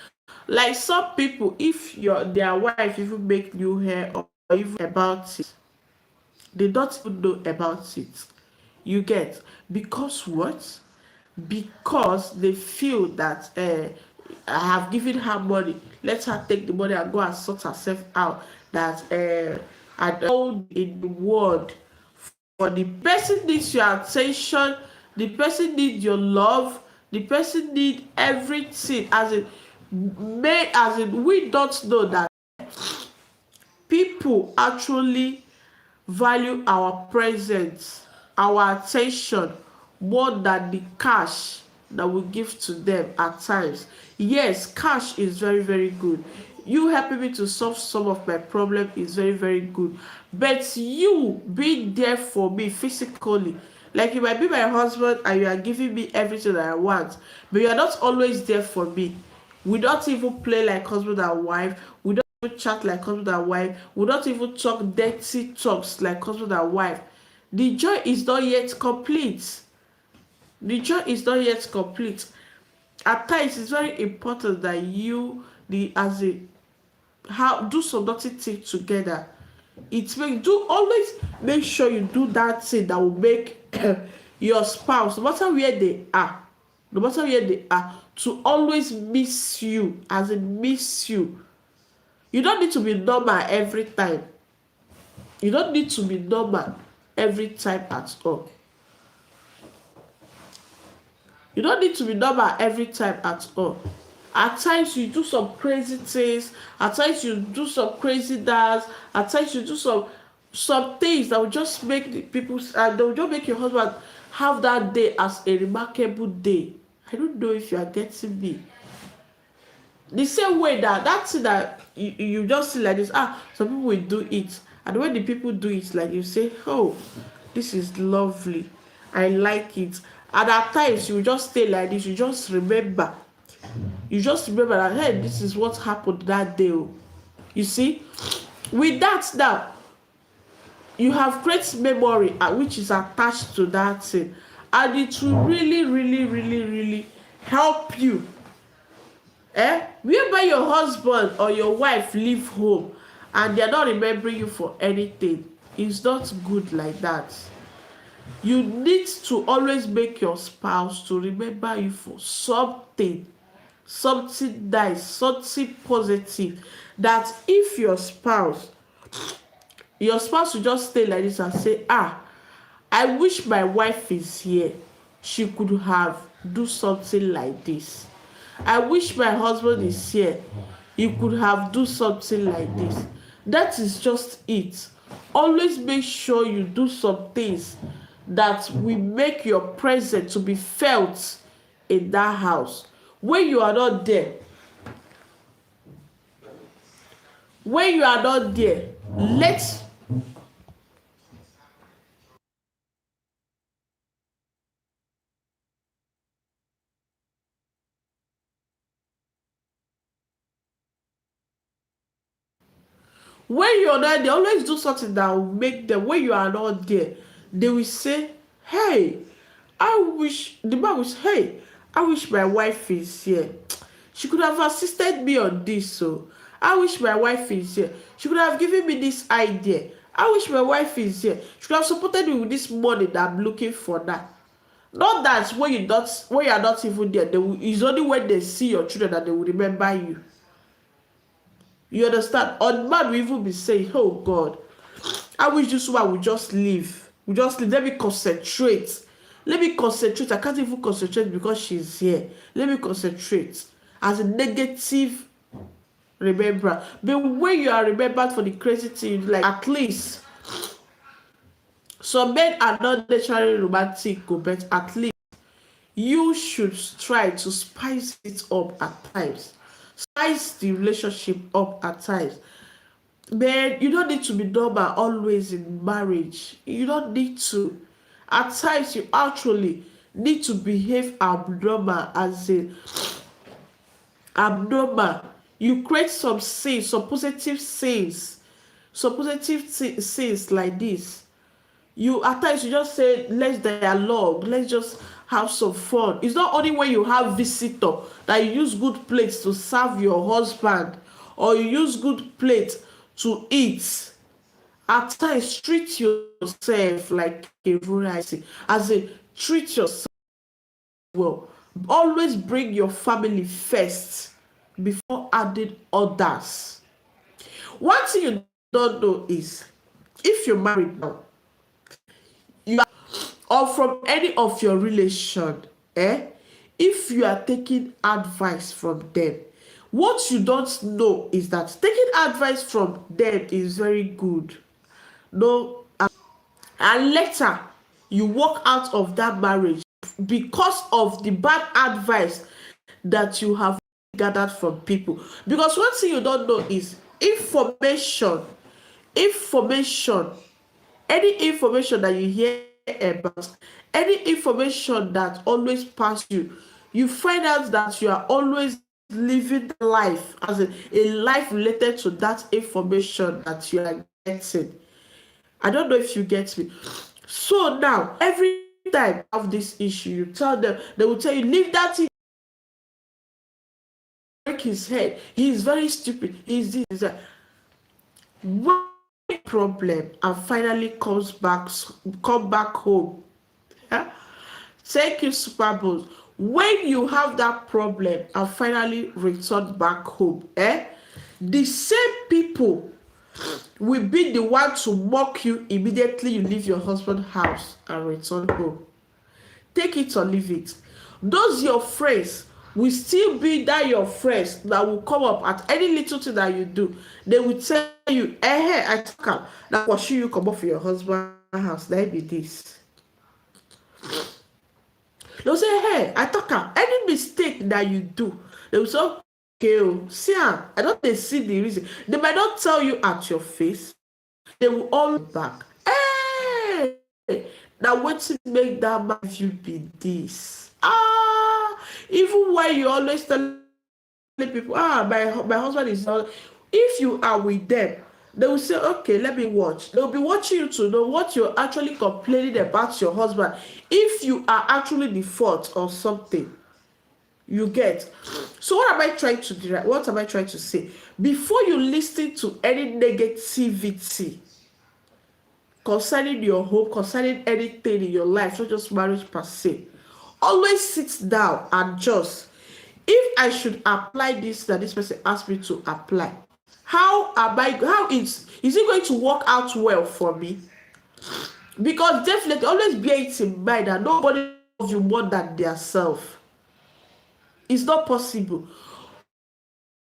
Like some people, if their wife even make new hair or even about it, they don't even know about it. You get? Because what? Because they feel that I have given her money, let her take the money and go and sort herself out. That and all in the world, for the person needs your attention, the person needs your love, the person need everything. As in, we don't know that people actually value our presence, our attention, more than the cash that we give to them at times. Yes, cash is very, very good. You helping me to solve some of my problem is very, very good. But you being there for me physically, like you might be my husband and you are giving me everything that I want, but you are not always there for me. We don't even play like husband and wife. We don't even chat like husband and wife. We don't even talk dirty talks like husband and wife. The joy is not yet complete. The joy is not yet complete. At times, it's very important that you, the as a how do some dirty thing together. It make do always make sure you do that thing that will make your spouse, no matter where they are, no matter where they are, to always miss you, as in miss you. You don't need to be normal every time. You don't need to be normal every time at all. You don't need to be normal every time at all. At times you do some crazy things, at times you do some crazy dance, at times you do some things that will just make the people, and they will just make your husband have that day as a remarkable day. I don't know if you are getting me. The same way that thing that you just see like this, some people will do it, and when the people do it, like you say, oh, this is lovely, I like it. And at times you just stay like this, you just remember that, hey, this is what happened that day. You see, with that now, you have great memory which is attached to that thing, and it will really, really, really, really help you. Whereby your husband or your wife leave home and they're not remembering you for anything, it's not good like that. You need to always make your spouse to remember you for something nice, something positive. That if your spouse will just stay like this and say, I wish my wife is here, she could have do something like this. I wish my husband is here, he could have do something like this. That is just it. Always make sure you do some things that will make your presence to be felt in that house. When you are not there, when you are not there, let when you are not there, always do something that will make them, when you are not there, they will say, hey, I wish the man was, hey, I wish my wife is here. She could have assisted me on this. So I wish my wife is here. She could have given me this idea. I wish my wife is here. She could have supported me with this money that I'm looking for now. Not that when you are not even there, it's only when they see your children that they will remember you. You understand? On man will even be saying, oh God, I wish this woman would just leave. We just leave. Let me concentrate. Let me concentrate. I can't even concentrate because she's here. Let me concentrate. As a negative remember. But when you are remembered for the crazy thing, like at least some men are not naturally romantic, but at least you should try to spice it up at times. Spice the relationship up at times. Man, you don't need to be normal always in marriage. You don't need to. At times, you actually need to behave abnormal, as in abnormal. You create some scenes, some positive scenes, some positive scenes like this. You at times you just say, let's dialogue, let's just have some fun. It's not only when you have visitor that you use good plates to serve your husband, or you use good plate to eat. At times treat yourself like a royalty, as a treat yourself well. Always bring your family first before adding others. One thing you don't know is, if you're married now, you or from any of your relation, if you are taking advice from them, what you don't know is that taking advice from them is very good. No, and later you walk out of that marriage because of the bad advice that you have gathered from people. Because one thing you don't know is information, any information that you hear about, any information that always pass you, you find out that you are always living life as a life related to that information that you are getting. I don't know if you get me. So now, every time you have this issue, you tell them, they will tell you, leave that thing, break his head. He is very stupid. He's this, he's that. When problem and finally come back home. Yeah? Thank you, Super Bowls. When you have that problem and finally return back home, the same people will be the one to mock you immediately you leave your husband's house and return home. Take it or leave it. Those your friends will still be that your friends that will come up at any little thing that you do. They will tell you, hey, I talk am. That was you come up for your husband's house. That be this. They'll say, hey, I talk am. Any mistake that you do, they will say, okay, see, I don't they see the reason. They might not tell you at your face. They will all back. Hey, now what to make that man you be this? Even when you always tell people, my husband is not. If you are with them, they will say, okay, let me watch. They'll be watching you to know what you're actually complaining about your husband. If you are actually the fault or something, you get. So what am I trying to do? What am I trying to say? Before you listen to any negativity concerning your home, concerning anything in your life, not just marriage per se, always sit down and just, if I should apply this that this person asked me to apply, how is it going to work out well for me? Because definitely always bear it in mind that nobody loves you more than their self. It's not possible.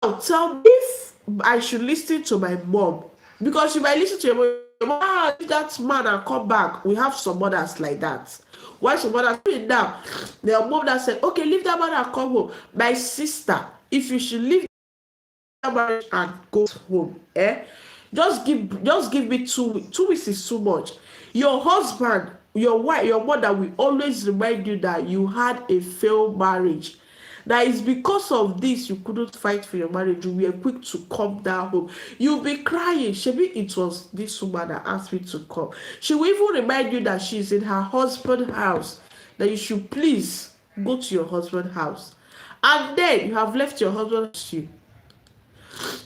Now tell me if I should listen to my mom, because if I listen to your mom, if that man and come back, we have some mothers like that. Why some mothers now? Their mom that said, okay, leave that man and come home. My sister, if you should leave that marriage and go home, just give me 2 weeks. 2 weeks is too much. Your husband, your wife, your mother will always remind you that you had a failed marriage. That is because of this you couldn't fight for your marriage. You were quick to come down home. You'll be crying. Maybe it was this woman that asked me to come. She will even remind you that she's in her husband's house. that you should please go to your husband's house. And then you have left your husband house you.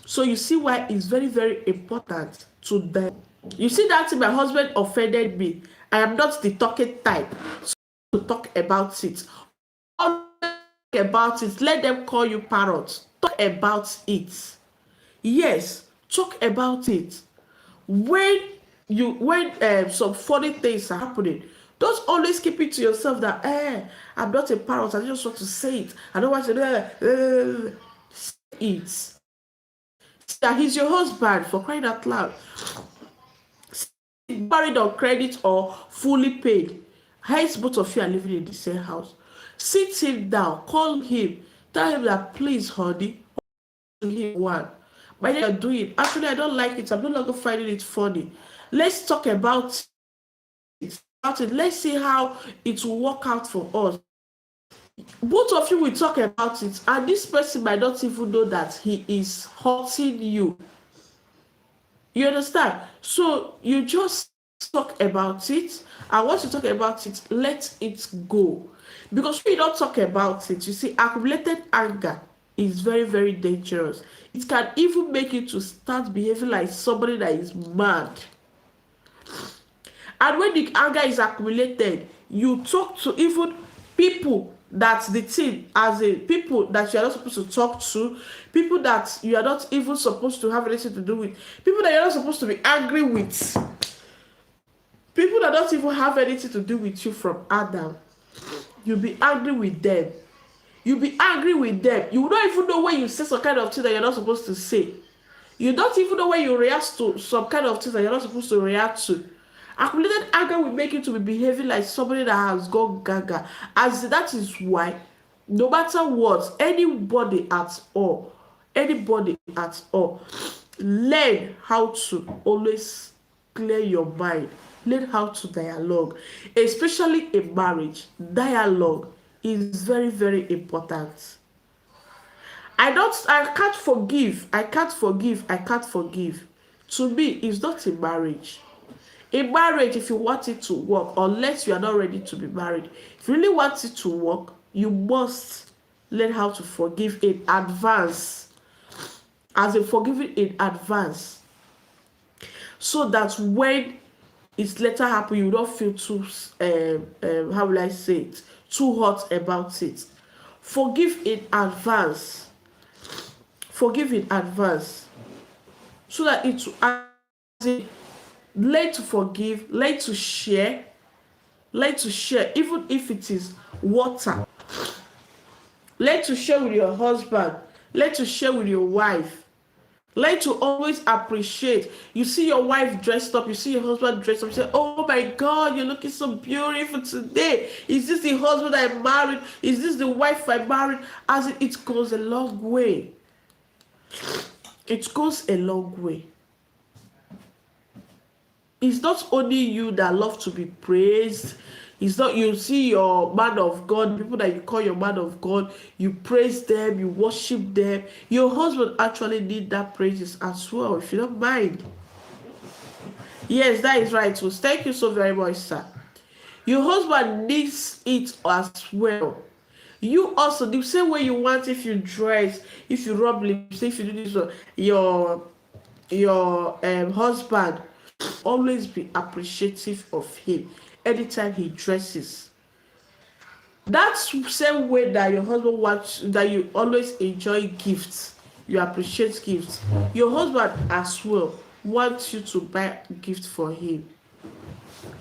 So you see why it's very, very important to them. You see that my husband offended me. I am not the talking type. So to talk about it. Always talk about it. Let them call you parrot. Talk about it. Yes, talk about it. When when some funny things are happening, don't always keep it to yourself that I'm not a parrot, I just want to say it, I don't want to say it. That he's your husband, for crying out loud. Married on credit or fully paid, hence both of you are living in the same house. Sit him down, call him, tell him that please honey, to him one, by then you're doing actually I don't like it, I'm no longer finding it funny. Let's talk about it. Let's see how it will work out for us. Both of you will talk about it, and this person might not even know that he is hurting you. You understand? So you just talk about it, and once you talk about it, let it go. Because when you don't talk about it, you see, accumulated anger is very, very dangerous. It can even make you to start behaving like somebody that is mad. And when the anger is accumulated, you talk to even people that the thing, as a people that you are not supposed to talk to, people that you are not even supposed to have anything to do with, people that you're not supposed to be angry with, people that don't even have anything to do with you from Adam. You'll be angry with them. You'll be angry with them. You don't even know when you say some kind of thing that you're not supposed to say. You don't even know when you react to some kind of things that you're not supposed to react to. Accumulated anger will make you to be behaving like somebody that has gone gaga. As that is why, no matter what, anybody at all, learn how to always clear your mind. Learn how to dialogue. Especially in marriage, dialogue is very, very important. I can't forgive. I can't forgive. I can't forgive. To me, it's not a marriage. In marriage, if you want it to work, unless you are not ready to be married, if you really want it to work, you must learn how to forgive in advance. As a forgiving in advance. So that when it's later happen, you don't feel too, how will I say it, too hot about it. Forgive in advance. Forgive in advance. So that it will learn to forgive, learn to share, even if it is water. Learn to share with your husband, learn to share with your wife. Learn to always appreciate. You see your wife dressed up, you see your husband dressed up, you say, oh my God, you're looking so beautiful today. Is this the husband I married? Is this the wife I married? As it goes a long way. It goes a long way. It's not only you that love to be praised. It's not, you see your man of God, people that you call your man of God, you praise them, you worship them. Your husband actually need that praises as well, if you don't mind. Yes, that is right. So thank you so very much, sir. Your husband needs it as well. You also, the same way you want, if you dress, if you rub lips, if you do this, your husband, always be appreciative of him anytime he dresses. That's the same way that your husband wants, that you always enjoy gifts, you appreciate gifts. Your husband as well wants you to buy a gift for him,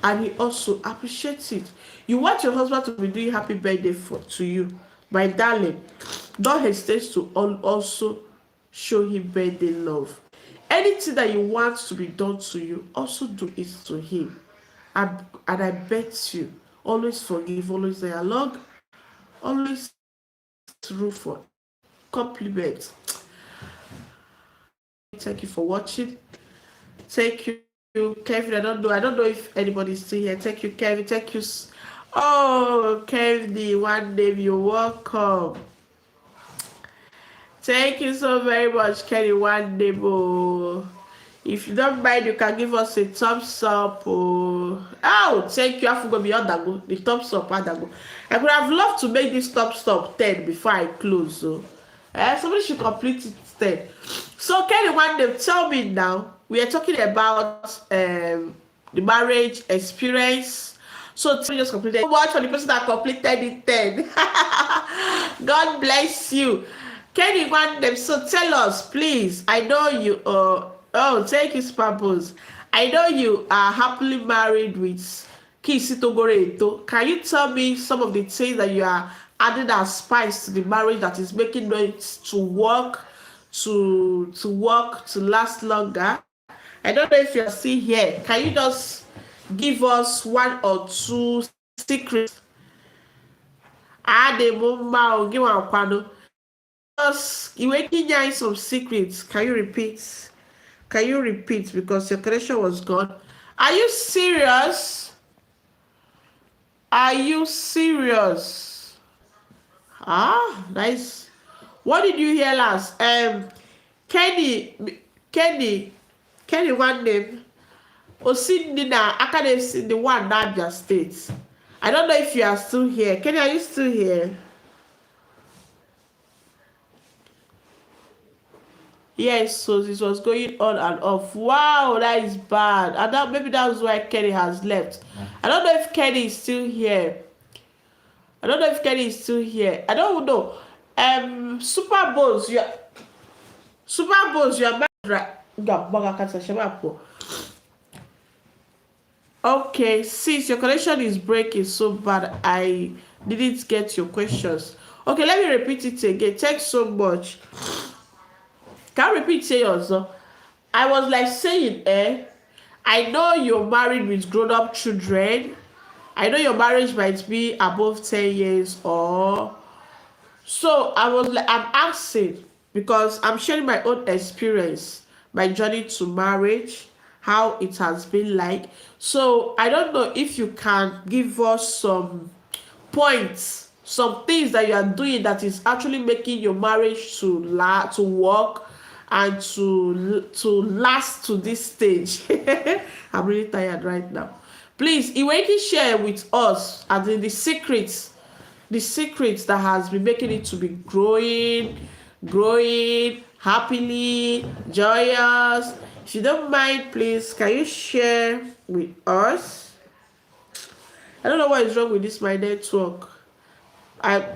and he also appreciates it. You want your husband to be doing happy birthday to you, my darling. Don't hesitate to also show him birthday love. Anything that you want to be done to you, also do it to him. And I bet you, always forgive, always dialogue, always root for compliment. Thank you for watching. Thank you, Kevin. I don't know if anybody's still here. Thank you, Kevin. Thank you. Oh, Kevin, the one name, you're welcome. Thank you so very much, Kenny One Neighbor. If you don't mind, you can give us a thumbs up. Oh, Oh, thank you. I forgot me Adago. The top stop Adago. I would have loved to make this top stop 10 before I close. So somebody should complete it 10. So Kenny, one day tell me now. We are talking about the marriage experience. So tell me just completed. Watch for the person that completed it 10. God bless you. Kenny, one them. So tell us, please. I know you. Oh, thank you, Spabos. I know you are happily married with Kisi Togoreto. Can you tell me some of the things that you are adding as spice to the marriage that is making it to work, to last longer? I don't know if you're still here. Can you just give us one or two secrets? The mumma give one kwano. Just you waking some secrets. Can you repeat? Can you repeat because your connection was gone? Are you serious? Are you serious? Nice. What did you hear last? Kenny, Kenny, Kenny, one name. Osindina, Academy, the one Niger State. I don't know if you are still here. Kenny, are you still here? Yes, so this was going on and off. Wow, that is bad. And that maybe that's why Kenny has left. I don't know if Kenny is still here. I don't know if Kenny is still here. I don't know. Super Bowls, you are right. Okay, since your connection is breaking so bad, I didn't get your questions. Okay, let me repeat it again. Thanks so much. Can you repeat say also? I was like saying, I know you're married with grown-up children. I know your marriage might be above 10 years or so. I was like, I'm asking because I'm sharing my own experience, my journey to marriage, how it has been like. So I don't know if you can give us some points, some things that you are doing that is actually making your marriage to work and to last to this stage. I'm really tired right now. Please, Iweki share with us as in the secrets that has been making it to be growing happily, joyous. If you don't mind, please, can you share with us? I don't know what is wrong with this my network. I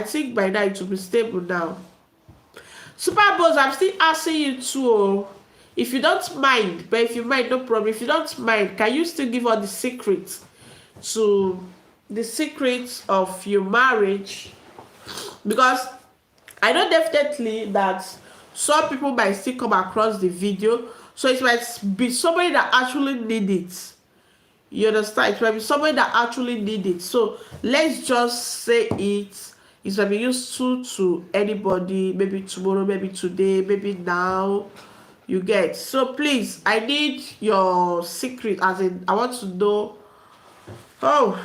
think by now it will be stable now. Super Bowls, I'm still asking you too. If you don't mind, but if you mind, no problem. If you don't mind, can you still give us the secrets of your marriage? Because I know definitely that some people might still come across the video, so it might be somebody that actually need it. You understand? It might be somebody that actually need it. So let's just say it. It might be useful to anybody, maybe tomorrow, maybe today, maybe now. You get. So please, I need your secret, as in I want to know. Oh,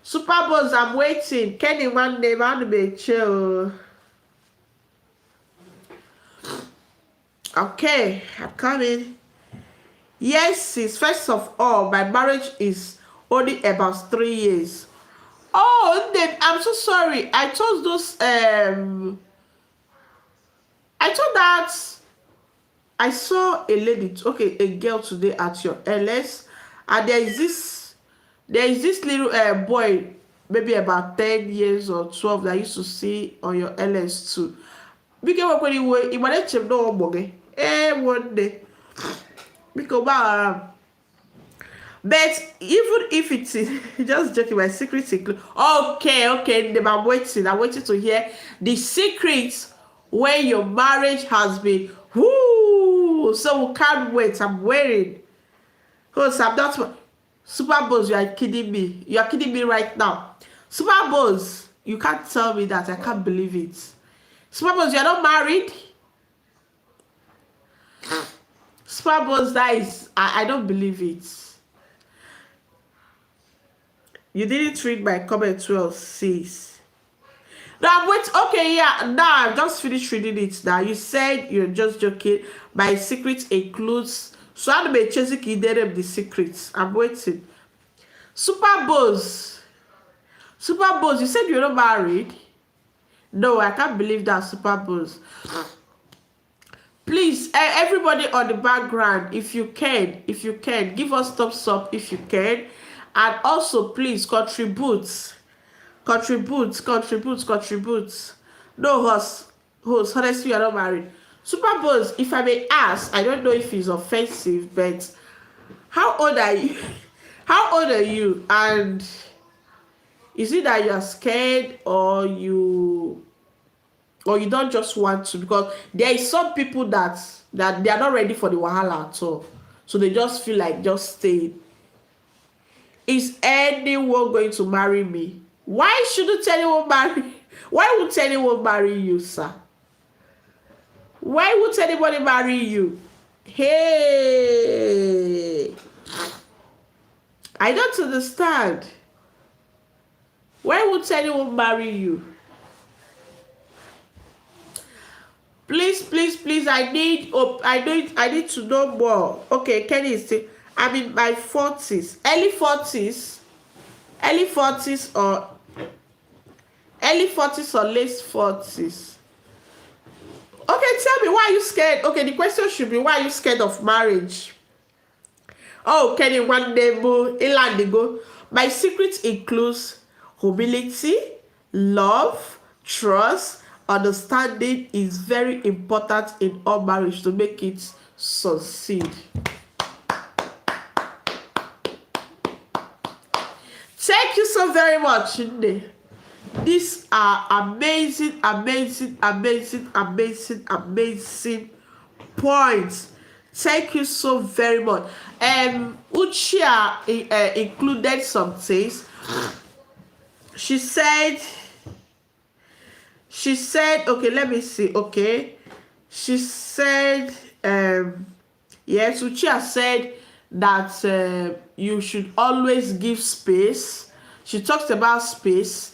Super Bowls, I'm waiting. Kenny one name, I want to be chill. Okay, I'm coming. Yes, sis. First of all, my marriage is only about 3 years. Oh, then I'm so sorry. I thought that I saw a lady, okay, a girl today at your LS, and there is this little boy, maybe about 10 years or 12 that I used to see on your LS too. Because when you manage to know one day. Because but even if it is just joking, my secret include okay, then I'm waiting to hear the secrets where your marriage has been. Whoo! So we can't wait. I'm waiting. Because I'm not Super Bowls, you are kidding me. You are kidding me right now. Super Bowls, you can't tell me that. I can't believe it. Super Bowls, you are not married. Super Bowls, that is, I don't believe it. You didn't read my comment well, sis. Now wait, okay, yeah. Now I've just finished reading it. Now you said you're just joking. My secret includes. So I'm chasing the secrets. I'm waiting. Super Bowls. Super Bowls. You said you're not married. No, I can't believe that. Super Bowls. Please, everybody on the background, if you can, give us thumbs up if you can, and also please contribute. Contribute. No, host, honestly, you're not married. Super Bowls, if I may ask, I don't know if it's offensive, but how old are you? How old are you? And is it that you're scared or you don't just want to? Because there is some people that they are not ready for the wahala at all. So they just feel like just staying. Is anyone going to marry me? Why shouldn't anyone marry? Why would anyone marry you, sir? Why would anybody marry you? Hey, I don't understand. Why would anyone marry you? Please, I need to know more. Okay, Kenny is saying I'm in my 40s, early 40s or late 40s. Okay, tell me, why are you scared? Okay, the question should be, why are you scared of marriage? Oh, Kenny, one day, Ilandigo. My secret includes humility, love, trust, understanding is very important in all marriage to make it succeed. Thank you so very much, Nde. These are amazing points. Thank you so very much. Uchia included some things. She said, okay, let me see. Okay, she said, yes, Uchia said that you should always give space. She talks about space.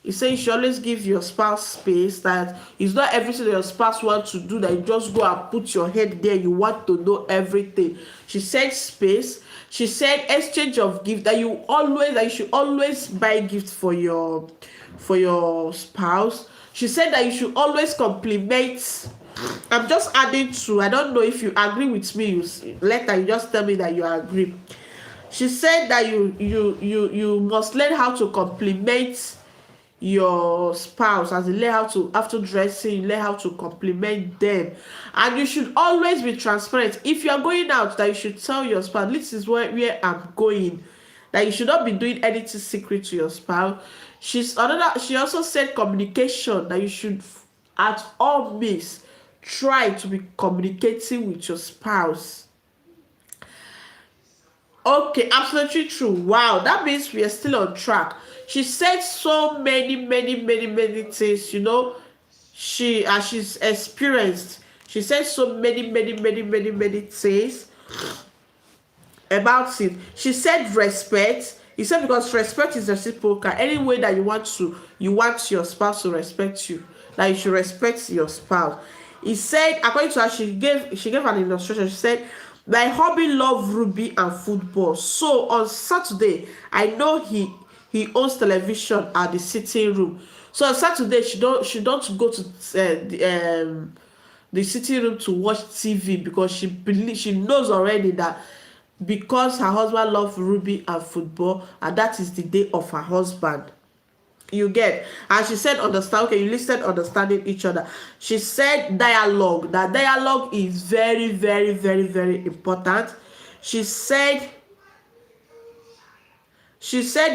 He said you should always give your spouse space, that it's not everything that your spouse wants to do that you just go and put your head there. You want to know everything. She said space. She said exchange of gift, that you should always buy gifts for your spouse. She said that you should always compliment. I'm just adding to, I don't know if you agree with me. You just tell me that you agree. She said that you must learn how to compliment your spouse, as you learn how to, after dressing, you learn how to compliment them. And you should always be transparent. If you are going out, that you should tell your spouse, this is where I'm going. That you should not be doing anything secret to your spouse. She also said communication, that you should at all means try to be communicating with your spouse. Okay, absolutely true. Wow, that means we are still on track. She said so many things, she's experienced. She said so many things about it. She said respect. He said because respect is reciprocal. Any way that you want your spouse to respect you, that you should respect your spouse. He said, according to her, she gave an illustration. She said, my hobby love rugby and football. So on Saturday, I know he owns television at the sitting room. So on Saturday, she don't go to the sitting room to watch TV, because she knows already that because her husband loves rugby and football, and that is the day of her husband. You get. And she said understand. Okay, you listed understanding each other. She said dialogue. That dialogue is very important. She said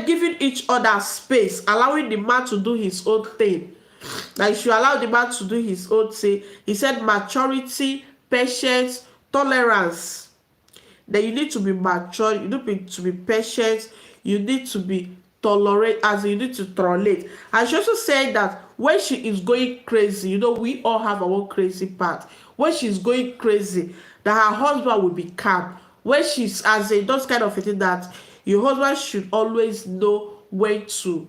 giving each other space, allowing the man to do his own thing. Like, you should allow the man to do his own thing. He said maturity, patience, tolerance. That you need to be mature, you need to be patient, you need to be tolerate, as you need to tolerate. And she also said that when she is going crazy, we all have our own crazy part. When she's going crazy, that her husband will be calm. When she's those kind of thing, that your husband should always know when to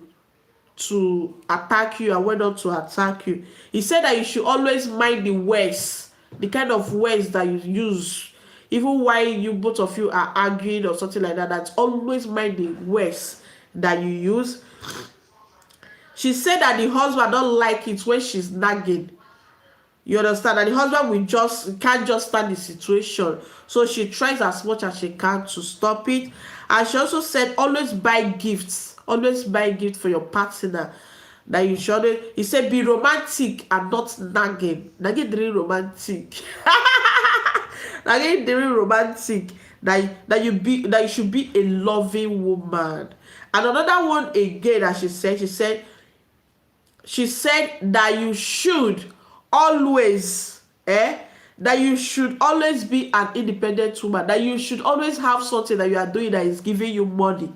to attack you and when not to attack you. He said that you should always mind the words, the kind of words that you use, even while you both of you are arguing or something like that. That's always mind the words that you use. She said that the husband don't like it when she's nagging. You understand? And the husband can't just stand the situation. So she tries as much as she can to stop it. And she also said always buy gifts. Always buy gifts for your partner. That you should always, he said be romantic and not nagging. Nagging very romantic. Nagging very romantic. That you should be a loving woman. And another one again that she said that you should always that you should always be an independent woman, that you should always have something that you are doing that is giving you money.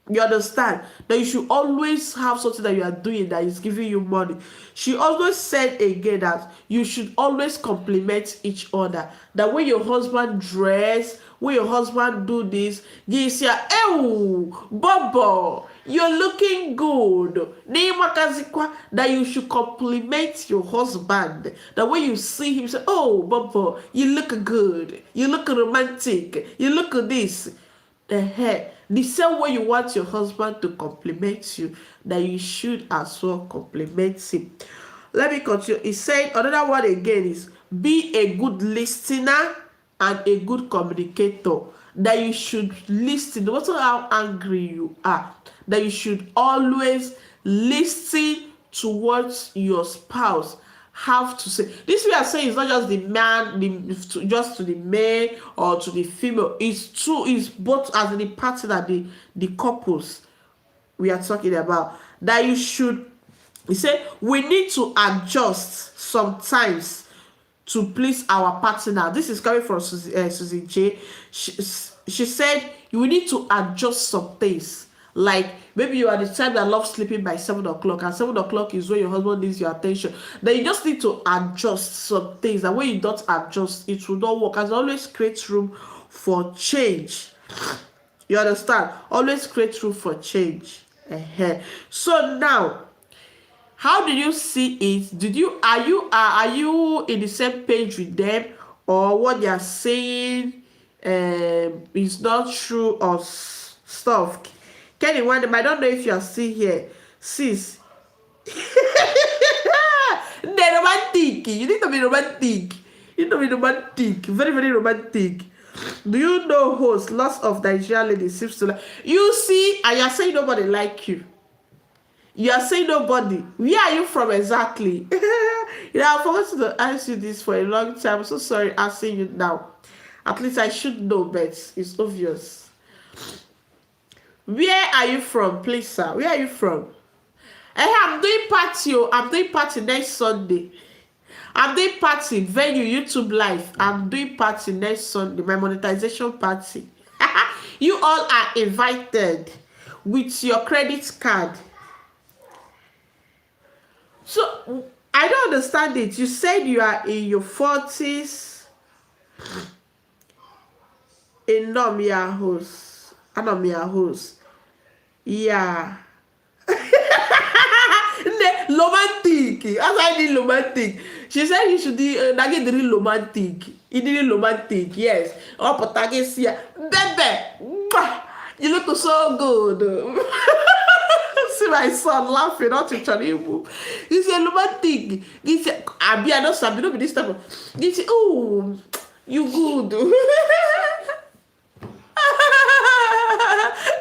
You understand? That you should always have something that you are doing that is giving you money. She always said again that you should always compliment each other. That when your husband dress, when your husband do this, you say, "Oh, Bobo, you're looking good." That you should compliment your husband. That when you see him, say, "Oh, Bobo, you look good. You look romantic. You look this." The same way you want your husband to compliment you, that you should as well compliment him. Let me continue. He said another one again is be a good listener and a good communicator. That you should listen no matter how angry you are. That you should always listen to what your spouse have to say. This we are saying is not just the man, just to the male or to the female. It's both as the partner, the couples we are talking about. That you should, he said, we need to adjust sometimes to please our partner. This is coming from Susie J. She said you need to adjust some things. Like maybe you are the type that loves sleeping by 7 o'clock, and 7 o'clock is when your husband needs your attention. Then you just need to adjust some things, and when you don't adjust, it will not work. As always, create room for change. You understand? Always create room for change. So now, how do you see it? Are you in the same page with them, or what they are saying is not true or stuff? Kenny, I don't know if you are still here. Sis. They're romantic. You need to be romantic. You need to be romantic. Very, very romantic. Do you know host? Lots of Nigerian ladies seems to like. You see, and you're saying nobody like you. You are saying nobody. Where are you from exactly? I forgot to ask you this for a long time. I'm so sorry asking you now. At least I should know, but it's obvious. Where are you from, please, sir? Where are you from? I'm doing party. I'm doing party next Sunday. I'm doing party venue YouTube live. I'm doing party next Sunday. My monetization party. You all are invited with your credit card. So I don't understand it. You said you are in your 40s. In Nomia house. Anomia house. Yeah. Romantic. As I did romantic. She said you should do romantic. You did romantic, yes. Oh, Potagesia. Baby. You look so good. See my son laughing, not to Chanibu. He said romantic. He said, I don't sabi, don't be this type of. He said, oh, you good.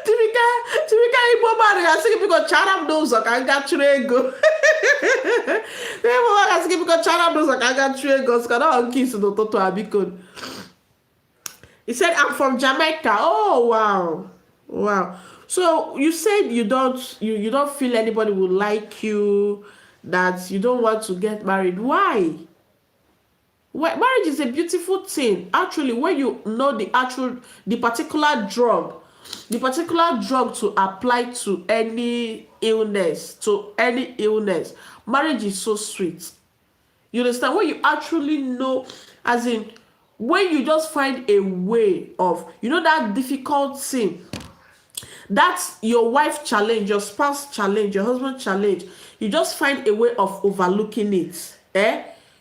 Timika Igbo man asking because Charam knows I can get Trego. People asking because Charam knows I can get Trego. So I kiss the Toto Abikon. He said, I'm from Jamaica. Oh wow. Wow. So you said you don't feel anybody will like you, that you don't want to get married. Why? Well, marriage is a beautiful thing. Actually, when you know the particular drug to apply to any illness, marriage is so sweet. You understand? When you actually know, as in, when you just find a way of, that difficult thing That's your wife challenge, your spouse challenge, your husband challenge. You just find a way of overlooking it.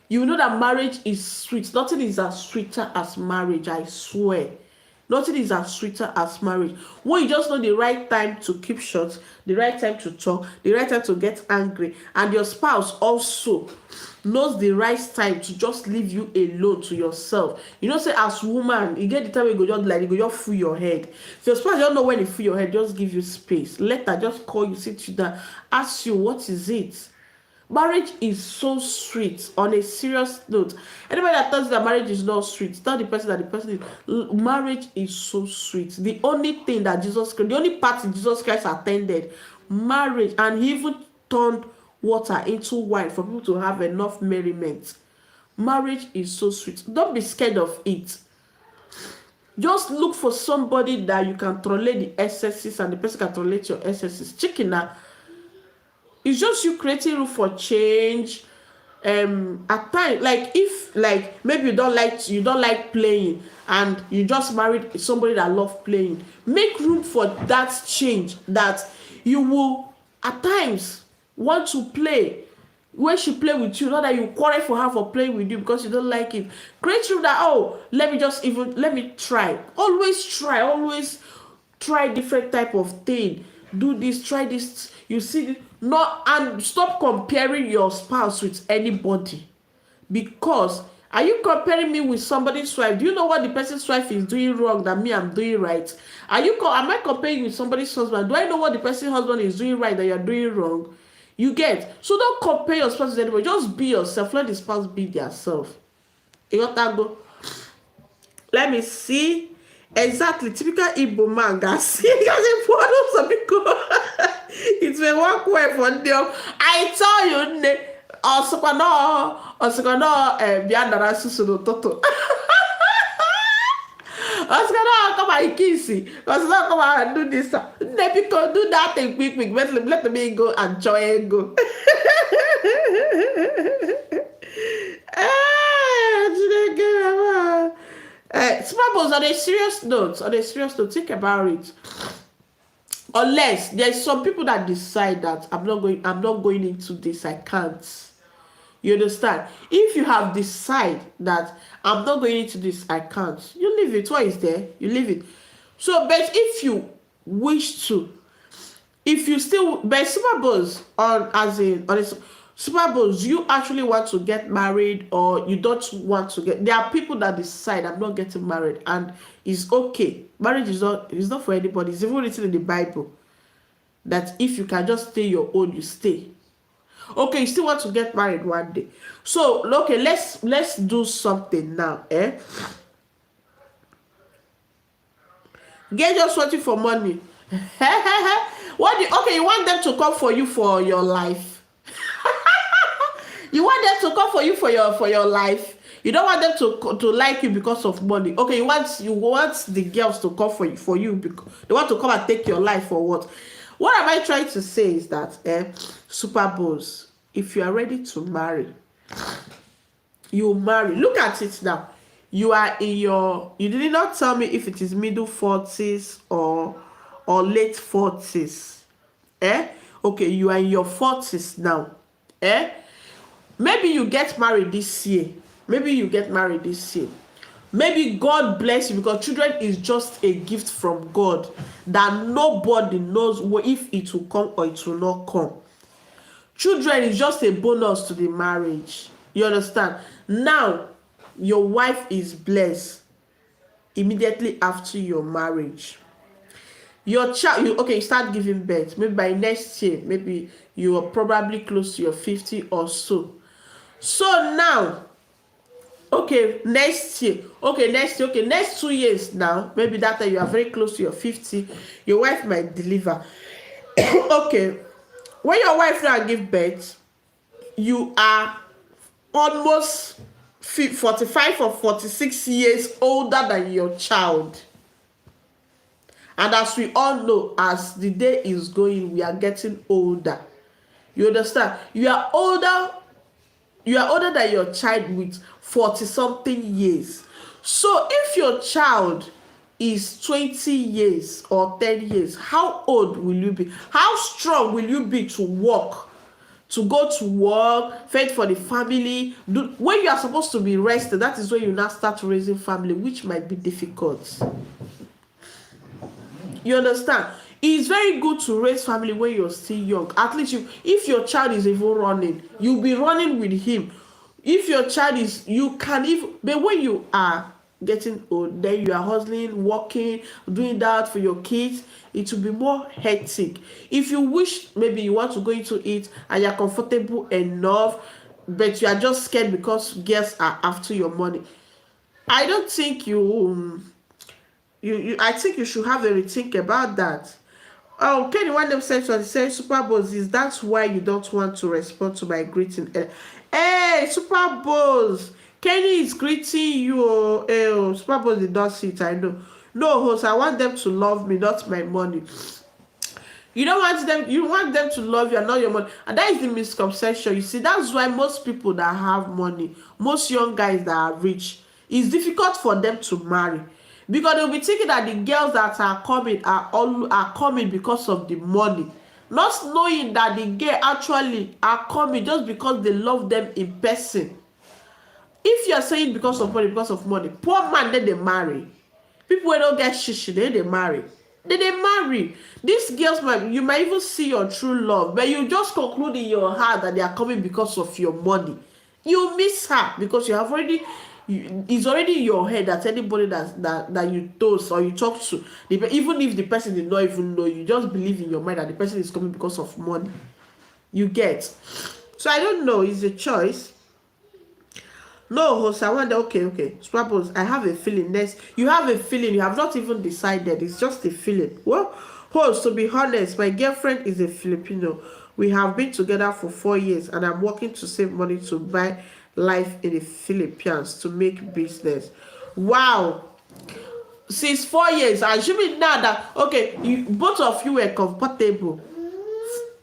You know that marriage is sweet. Nothing is as sweeter as marriage, I swear. Nothing is as sweeter as marriage. When you just know the right time to keep short, the right time to talk, the right time to get angry, and your spouse also knows the right time to just leave you alone to yourself. You know, say as woman, you get the time you go just like you go just fill your head. If your spouse don't know when you fill your head, just give you space. Let her just call you, sit you down, ask you what is it. Marriage is so sweet. On a serious note, anybody that tells you that marriage is not sweet, tell the person that the person is. Marriage is so sweet. The only thing that the only party Jesus Christ attended, marriage, and he even turned water into wine for people to have enough merriment. Marriage is so sweet. Don't be scared of it. Just look for somebody that you can tolerate the excesses and the person can tolerate your excesses. Chicken now. It's just you creating room for change. At times, like if like maybe you don't like playing and you just married somebody that love playing, make room for that change, that you will at times want to play when she play with you, not that you quarrel for her for playing with you because you don't like it. Create room that, oh, let me try. Always try different type of thing. Do this, try this. You see, not, and stop comparing your spouse with anybody. Because are you comparing me with somebody's wife? Do you know what the person's wife is doing wrong that me I'm doing right? Am I comparing you with somebody's husband? Do I know what the person's husband is doing right that you're doing wrong? You get? So don't compare your spouse with anybody. Just be yourself. Let the spouse be themselves. You got that go? Let me see. Exactly. Typical Igbo man. Guys. Some people. It may work well for them. I tell you, Osukano, Biandara Susu Toto. Osukano, come and kiss you. Osukano, come and do this. Let people do that thing quick. Let me go and join and go. Small on a serious note, think about it. Unless there's some people that decide that I'm not going into this, I can't. You understand? If you have decided that I'm not going into this, I can't, you leave it. What is there? You leave it. So, but if you wish to, if you still, but suppose on a suppose you actually want to get married or you don't want to get, there are people that decide I'm not getting married and it's okay. Marriage is not for anybody. It's even written in the Bible that if you can just stay your own, you stay. Okay, you still want to get married one day. So okay, let's do something now. Get just wanting for money. Okay, you want them to come for you for your life. You want them to come for you for your life. You don't want them to like you because of money. Okay, you want the girls to come for you because they want to come and take your life for what? What am I trying to say is that Super Bowls, if you are ready to marry, you marry. Look at it now. You are in you did not tell me if it is middle 40s or late 40s. Okay, you are in your 40s now. Maybe you get married this year. Maybe God bless you because children is just a gift from God that nobody knows if it will come or it will not come. Children is just a bonus to the marriage. You understand? Now, your wife is blessed immediately after your marriage. Your child, you start giving birth. Maybe by next year, maybe you are probably close to your 50 or so. So now, next 2 years now, maybe that time you are very close to your 50, your wife might deliver. Okay, when your wife now give birth, you are almost 45 or 46 years older than your child. And as we all know, as the day is going, we are getting older. You understand? You are older than your child with 40-something years. So if your child is 20 years or 10 years, how old will you be? How strong will you be to work, to go to work, fend for the family? When you are supposed to be rested, that is when you now start raising family, which might be difficult. You understand? It's very good to raise family when you're still young. At least if your child is even running, you'll be running with him. If your child is, you can even, but when you are getting old, then you are hustling, working, doing that for your kids, it will be more hectic. If you wish maybe you want to go into it and you're comfortable enough, but you are just scared because girls are after your money, I don't think I think you should have a rethink about that. Oh, Kenny, one of them said to say Super Bowls is that's why you don't want to respond to my greeting. Hey, Super Bowls, Kenny is greeting you. Super Bowls did not see it. I know. No, host, I want them to love me, not my money. You don't want them, you want them to love you and not your money. And that is the misconception. You see, that's why most people that have money, most young guys that are rich, it's difficult for them to marry. Because they'll be thinking that the girls that are coming are coming because of the money. Not knowing that the girl actually are coming just because they love them in person. If you're saying because of money, poor man then they marry. People wey don't get shishi, they marry. They marry. These girls, you might even see your true love, but you just conclude in your heart that they are coming because of your money. You miss her because you have already, it's already in your head that anybody that you toast or you talk to, even if the person did not even know, you just believe in your mind that the person is coming because of money. You get. So I don't know, it's a choice. No, host, I wonder, okay. Suppose I have a feeling. Next, you have a feeling, you have not even decided. It's just a feeling. Well, host, to be honest, my girlfriend is a Filipino. We have been together for 4 years and I'm working to save money to buy life in the Philippines to make business. Wow. Since 4 years, assuming now that, okay, both of you were compatible.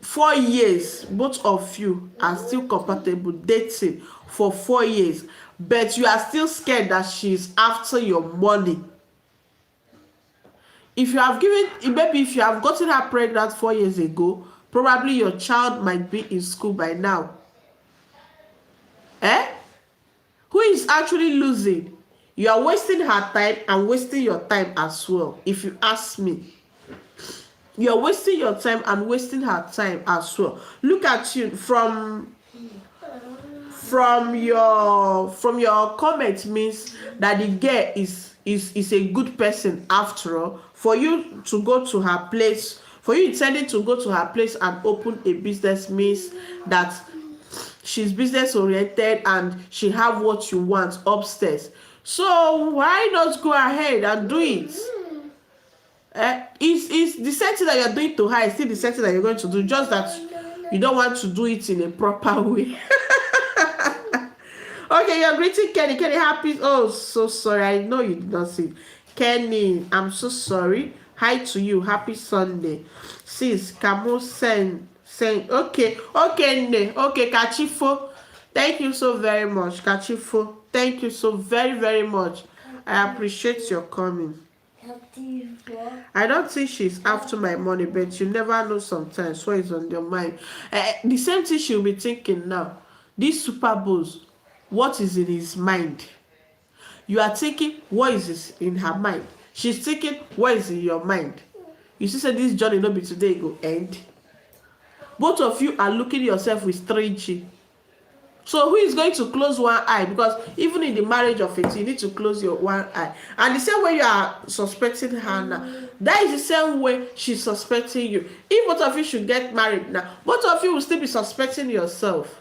4 years, both of you are still compatible dating for 4 years, but you are still scared that she's after your money. If you have gotten her pregnant 4 years ago, probably your child might be in school by now. Who is actually losing? You are wasting her time and wasting your time as well, if you ask me. You're wasting your time and wasting her time as well. Look at you from your comment means that the girl is a good person after all. For you to go to her place, for you intending to go to her place and open a business means that she's business oriented and she have what you want upstairs. So why not go ahead and do it? Is the same thing that you're doing to her is still the same thing that you're going to do, just that you don't want to do it in a proper way. Okay, you're greeting Kenny. Kenny, happy. Oh, so sorry. I know you did not see. Kenny, I'm so sorry. Hi to you. Happy Sunday. Sis, Kamo send. Okay, Kachifo. Thank you so very much, Kachifo. Thank you so very, very much. I appreciate your coming. I don't think she's after my money, but you never know sometimes what is on your mind. The same thing she'll be thinking now. These Super Bowls, what is in his mind? You are thinking, what is this in her mind? She's thinking, what is in your mind? You see, say this journey not be today, go end. Both of you are looking at yourself with 3G. So who is going to close one eye? Because even in the marriage of it, you need to close your one eye. And the same way you are suspecting her now, that is the same way she's suspecting you. If both of you should get married now, both of you will still be suspecting yourself.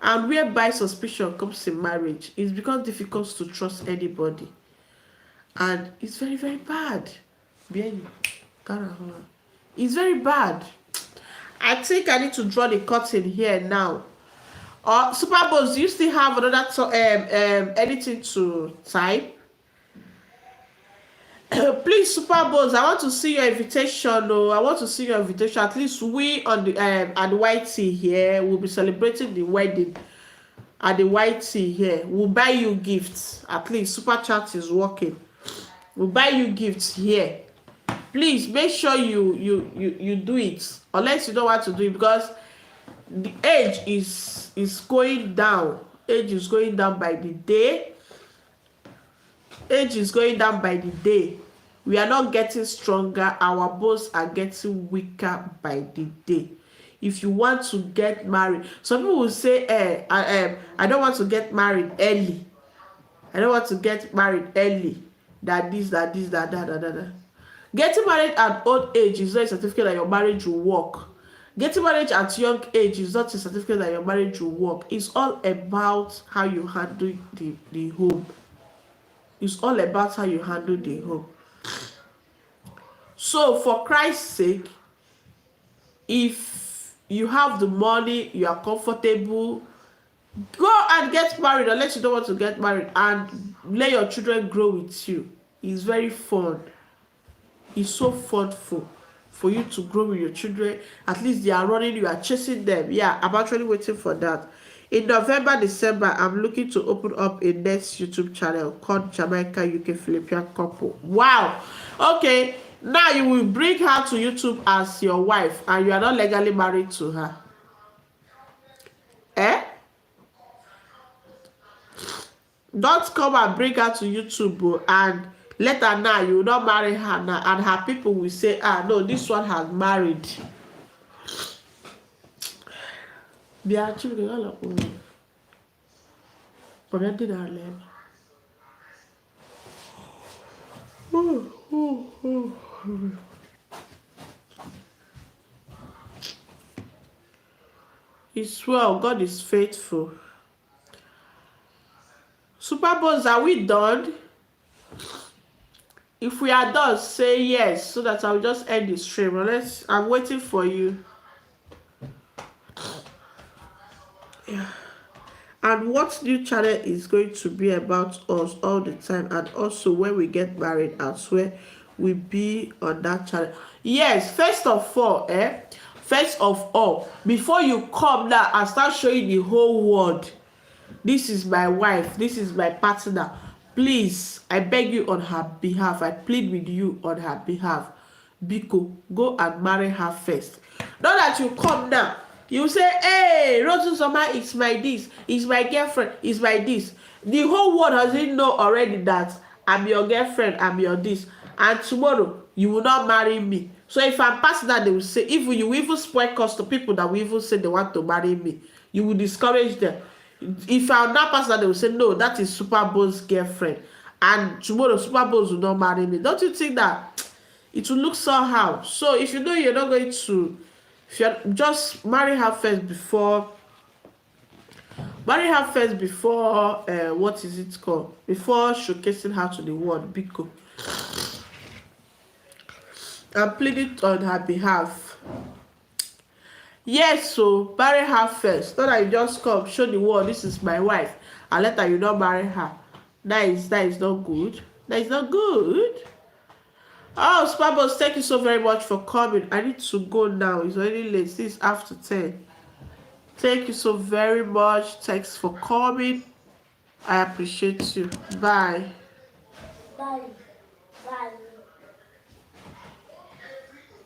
And whereby suspicion comes in marriage, it becomes difficult to trust anybody. And it's very, very bad. It's very bad. I think I need to draw the curtain here now. Super Bowls, do you still have another anything to type? Please, Super Bowls, I want to see your invitation. I want to see your invitation. At least we on the at the White Tea here will be celebrating the wedding at the White Tea here. We'll buy you gifts. At least Super Chat is working. We'll buy you gifts here. Please make sure you do it, unless you don't want to do it, because the age is going down. Age is going down by the day. Age is going down by the day. We are not getting stronger. Our bones are getting weaker by the day. If you want to get married, some people will say, I don't want to get married early. I don't want to get married early. That this, that this, that. Getting married at old age is not a certificate that your marriage will work. Getting married at young age is not a certificate that your marriage will work. It's all about how you handle the home. It's all about how you handle the home. So for Christ's sake, if you have the money, you are comfortable, go and get married, unless you don't want to get married, and let your children grow with you. It's very fun. It's so fun for you to grow with your children. At least they are running, you are chasing them. Yeah, I'm actually waiting for that. In November, December, I'm looking to open up a next YouTube channel called Jamaica UK Philippine Couple. Wow. Okay, now you will bring her to YouTube as your wife, and you are not legally married to her. Eh? Don't come and bring her to YouTube and let her now you will not marry her now, and her people will say, no, this one has married. Bí a ti rí ọ̀la òun, ọ̀rẹ́ dì náà lẹ́nu. It's well, God is faithful. Super Bowls, are we done? If we are done, say yes, so that I'll just end the stream. Unless I'm waiting for you. Yeah. And what new channel is going to be about us all the time, and also when we get married as well, we be on that channel. Yes, first of all, before you come now and start showing the whole world, this is my wife, this is my partner, please, I beg you on her behalf, I plead with you on her behalf, Biko, go and marry her first. Not that you come now, you say, hey, Rosu Soma is my this, is my girlfriend, is my this. The whole world doesn't know already that I'm your girlfriend, I'm your this, and tomorrow you will not marry me. So if I'm past that, they will say, if you even spoil cost to people that will even say they want to marry me, you will discourage them. If I'm not past that, they will say, no, that is Super Bowl's girlfriend, and tomorrow Super Bowls will not marry me. Don't you think that it will look somehow? So if you know you're not going to, if you're just marry her first before what is it called, before showcasing her to the world, Biko, I'm pleading on her behalf. Yes, so marry her first. Not that you just come show the world this is my wife and later you don't marry her. That is not good. That is not good. Oh, Spabos, thank you so very much for coming. I need to go now. It's already late. This is after 10. Thank you so very much. Thanks for coming. I appreciate you. Bye. Bye. Bye.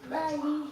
Bye.